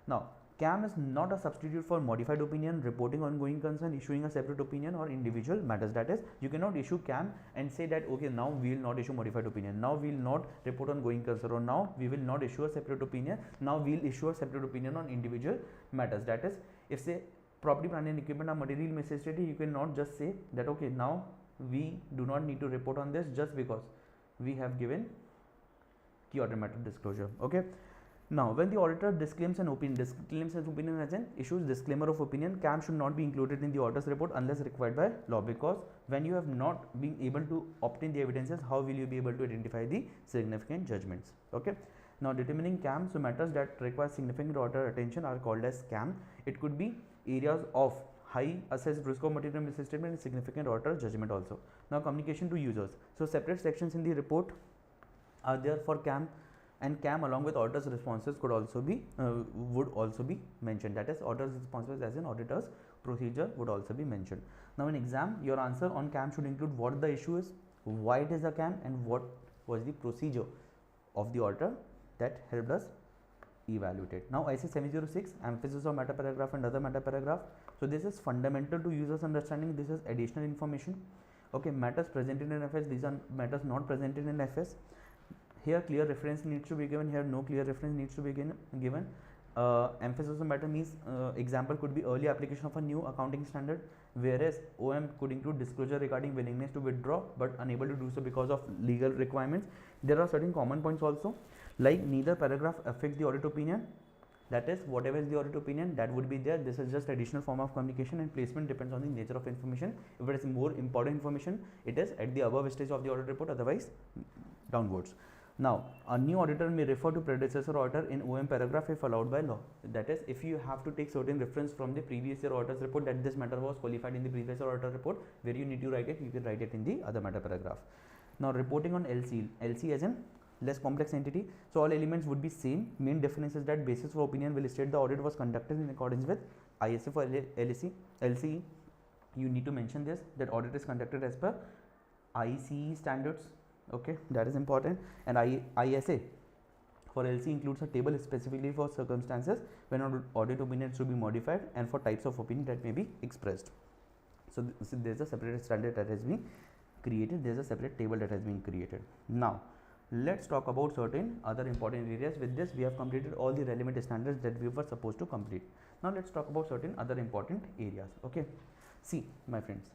Now, CAM is not a substitute for modified opinion, reporting on going concern, issuing a separate opinion or individual matters. That is, you cannot issue CAM and say that okay, now we will not issue modified opinion, now we will not report on going concern, or now we will not issue a separate opinion, now we will issue a separate opinion on individual matters. That is, if say property, plant and equipment are material misstated, you cannot just say that okay, now we do not need to report on this just because we have given key audit matter disclosure. Okay. Now, when the auditor disclaims an opinion, as in issues disclaimer of opinion, CAM should not be included in the auditor's report unless required by law, because when you have not been able to obtain the evidences, how will you be able to identify the significant judgments? Okay. Now, determining CAM, so matters that require significant auditor attention are called as CAM. It could be areas of high assessed risk of material misstatement and significant auditor judgment also. Now, communication to users. So, separate sections in the report are there for CAM, and CAM along with auditor's responses could also be would also be mentioned. That is, auditor's responses as in auditor's procedure would also be mentioned. Now, in exam, your answer on CAM should include what the issue is, why it is a CAM, and what was the procedure of the auditor that helped us evaluate it. Now, IC 706, emphasis on meta paragraph and other meta paragraph. So this is fundamental to users understanding. This is additional information. Okay, matters presented in FS, these are matters not presented in FS. Here clear reference needs to be given, here no clear reference needs to be given. Emphasis of the matter means example could be early application of a new accounting standard, whereas OM could include disclosure regarding willingness to withdraw but unable to do so because of legal requirements. There are certain common points also, like neither paragraph affects the audit opinion, that is whatever is the audit opinion that would be there. This is just additional form of communication, and placement depends on the nature of information. If it is more important information, it is at the above stage of the audit report, otherwise downwards. Now, a new auditor may refer to predecessor auditor in OM paragraph if allowed by law. That is, if you have to take certain reference from the previous year auditor's report that this matter was qualified in the previous year auditor report, where you need to write it, you can write it in the other matter paragraph. Now, reporting on LC. LC as in less complex entity. So, all elements would be same. Main difference is that basis for opinion will state the audit was conducted in accordance with ISA for LCE. You need to mention this, that audit is conducted as per ICE standards. Okay, that is important. And ISA for LC includes a table specifically for circumstances when audit opinion should be modified and for types of opinion that may be expressed. So there is a separate standard that has been created, there is a separate table that has been created. Now let's talk about certain other important areas. With this we have completed all the relevant standards that we were supposed to complete. Now let's talk about certain other important areas. Okay, see my friends,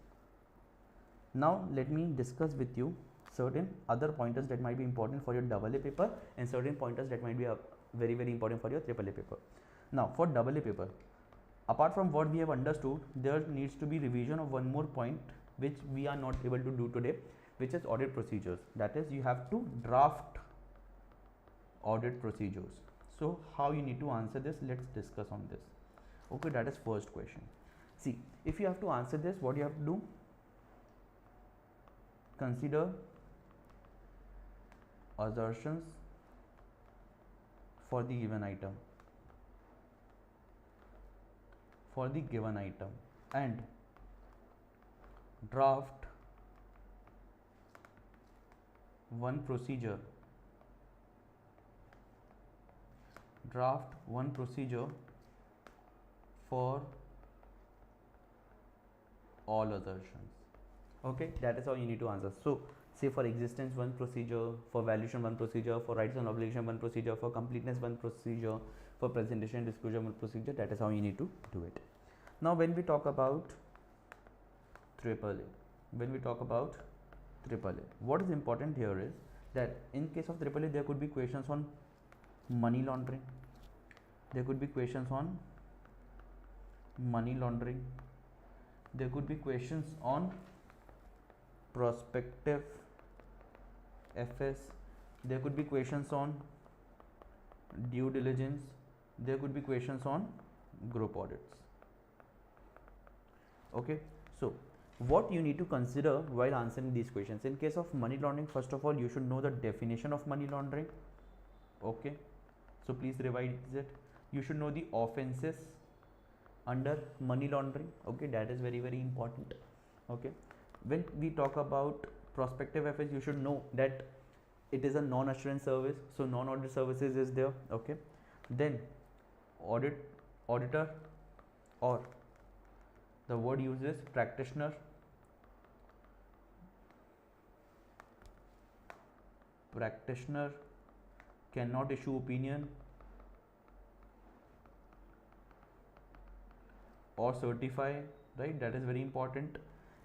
now let me discuss with you certain other pointers that might be important for your AA paper and certain pointers that might be very important for your AAA paper. Now for AA paper, apart from what we have understood, there needs to be revision of one more point which we are not able to do today, which is audit procedures. That is, you have to draft audit procedures. So how you need to answer this, let's discuss on this. Okay, that is first question. See, if you have to answer this, what you have to do, consider assertions for the given item, and draft one procedure for all assertions. Okay, that is how you need to answer. So say for existence one procedure, for valuation one procedure, for rights and obligation one procedure, for completeness one procedure, for presentation and disclosure one procedure. That is how you need to do it. Now when we talk about AAA, what is important here is that in case of AAA there could be questions on money laundering, there could be questions on prospective FS, there could be questions on due diligence, there could be questions on group audits. Okay, so what you need to consider while answering these questions. In case of money laundering, first of all you should know the definition of money laundering. Okay, so please revise it. You should know the offenses under money laundering. Okay, that is very important. Okay, when we talk about prospective FS, you should know that it is a non-assurance service, so non-audit services is there. Okay, then auditor, or the word used is practitioner. Practitioner cannot issue opinion or certify, right? That is very important.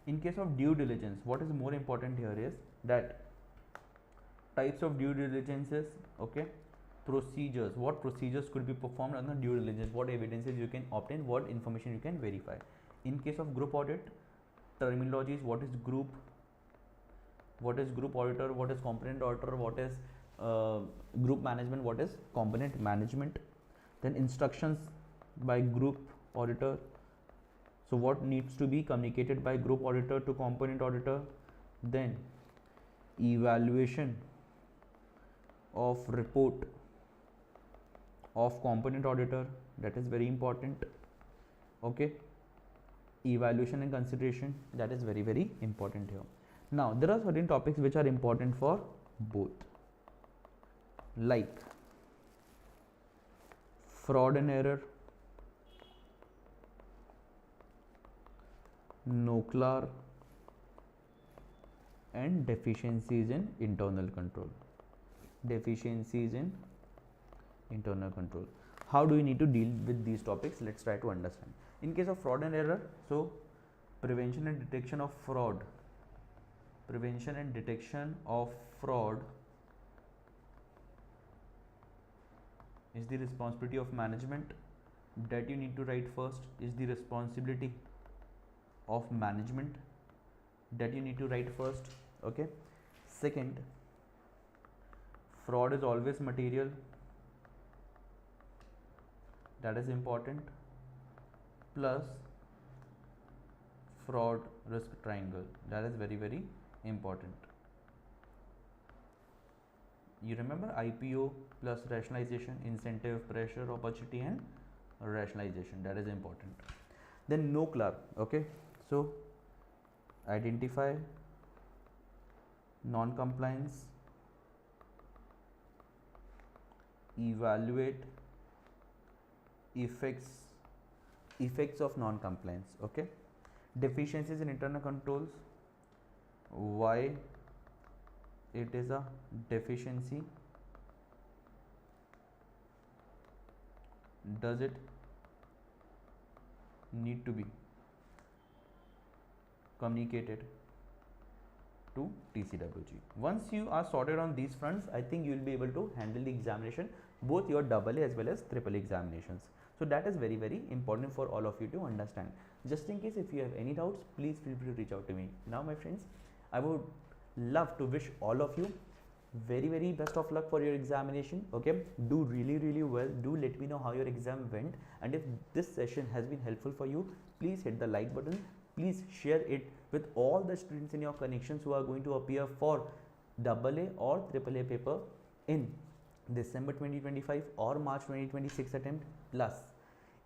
In case of due diligence, what is more important here is that types of due diligences, okay, procedures, what procedures could be performed under due diligence, what evidences you can obtain, what information you can verify. In case of group audit, terminologies, what is group auditor, what is component auditor, what is group management, what is component management. Then instructions by group auditor, so what needs to be communicated by group auditor to component auditor. Then evaluation of report of component auditor, that is very important. Okay, evaluation and consideration, that is very important here. Now there are certain topics which are important for both, like fraud and error, NOCLAR, and deficiencies in internal control. Deficiencies in internal control. How do you need to deal with these topics? Let's try to understand. In case of fraud and error, so prevention and detection of fraud, prevention and detection of fraud is the responsibility of management. That you need to write first. Is the responsibility of management, that you need to write first. Okay. Second, fraud is always material, that is important, plus fraud risk triangle, that is very, very important. You remember IPO plus rationalization, incentive, pressure, opportunity and rationalization, that is important. Then no clerk. Okay, so identify non-compliance, evaluate effects of non-compliance. Okay, deficiencies in internal controls, why it is a deficiency, does it need to be communicated to TCWG. Once you are sorted on these fronts, I think you will be able to handle the examination, both your AA as well as AAA examinations. So that is very, very important for all of you to understand. Just in case if you have any doubts, please feel free to reach out to me. Now my friends, I would love to wish all of you very, very best of luck for your examination. Okay, do really, really well. Do let me know how your exam went, and if this session has been helpful for you, please hit the like button. Please share it with all the students in your connections who are going to appear for AA or AAA paper in December 2025 or March 2026 attempt. Plus,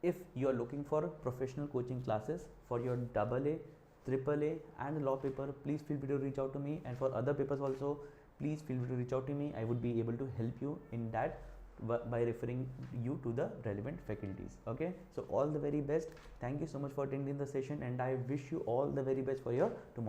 if you are looking for professional coaching classes for your AA, AAA and law paper, please feel free to reach out to me, and for other papers also, please feel free to reach out to me. I would be able to help you in that by referring you to the relevant faculties. Okay, so all the very best. Thank you so much for attending the session, and I wish you all the very best for your tomorrow.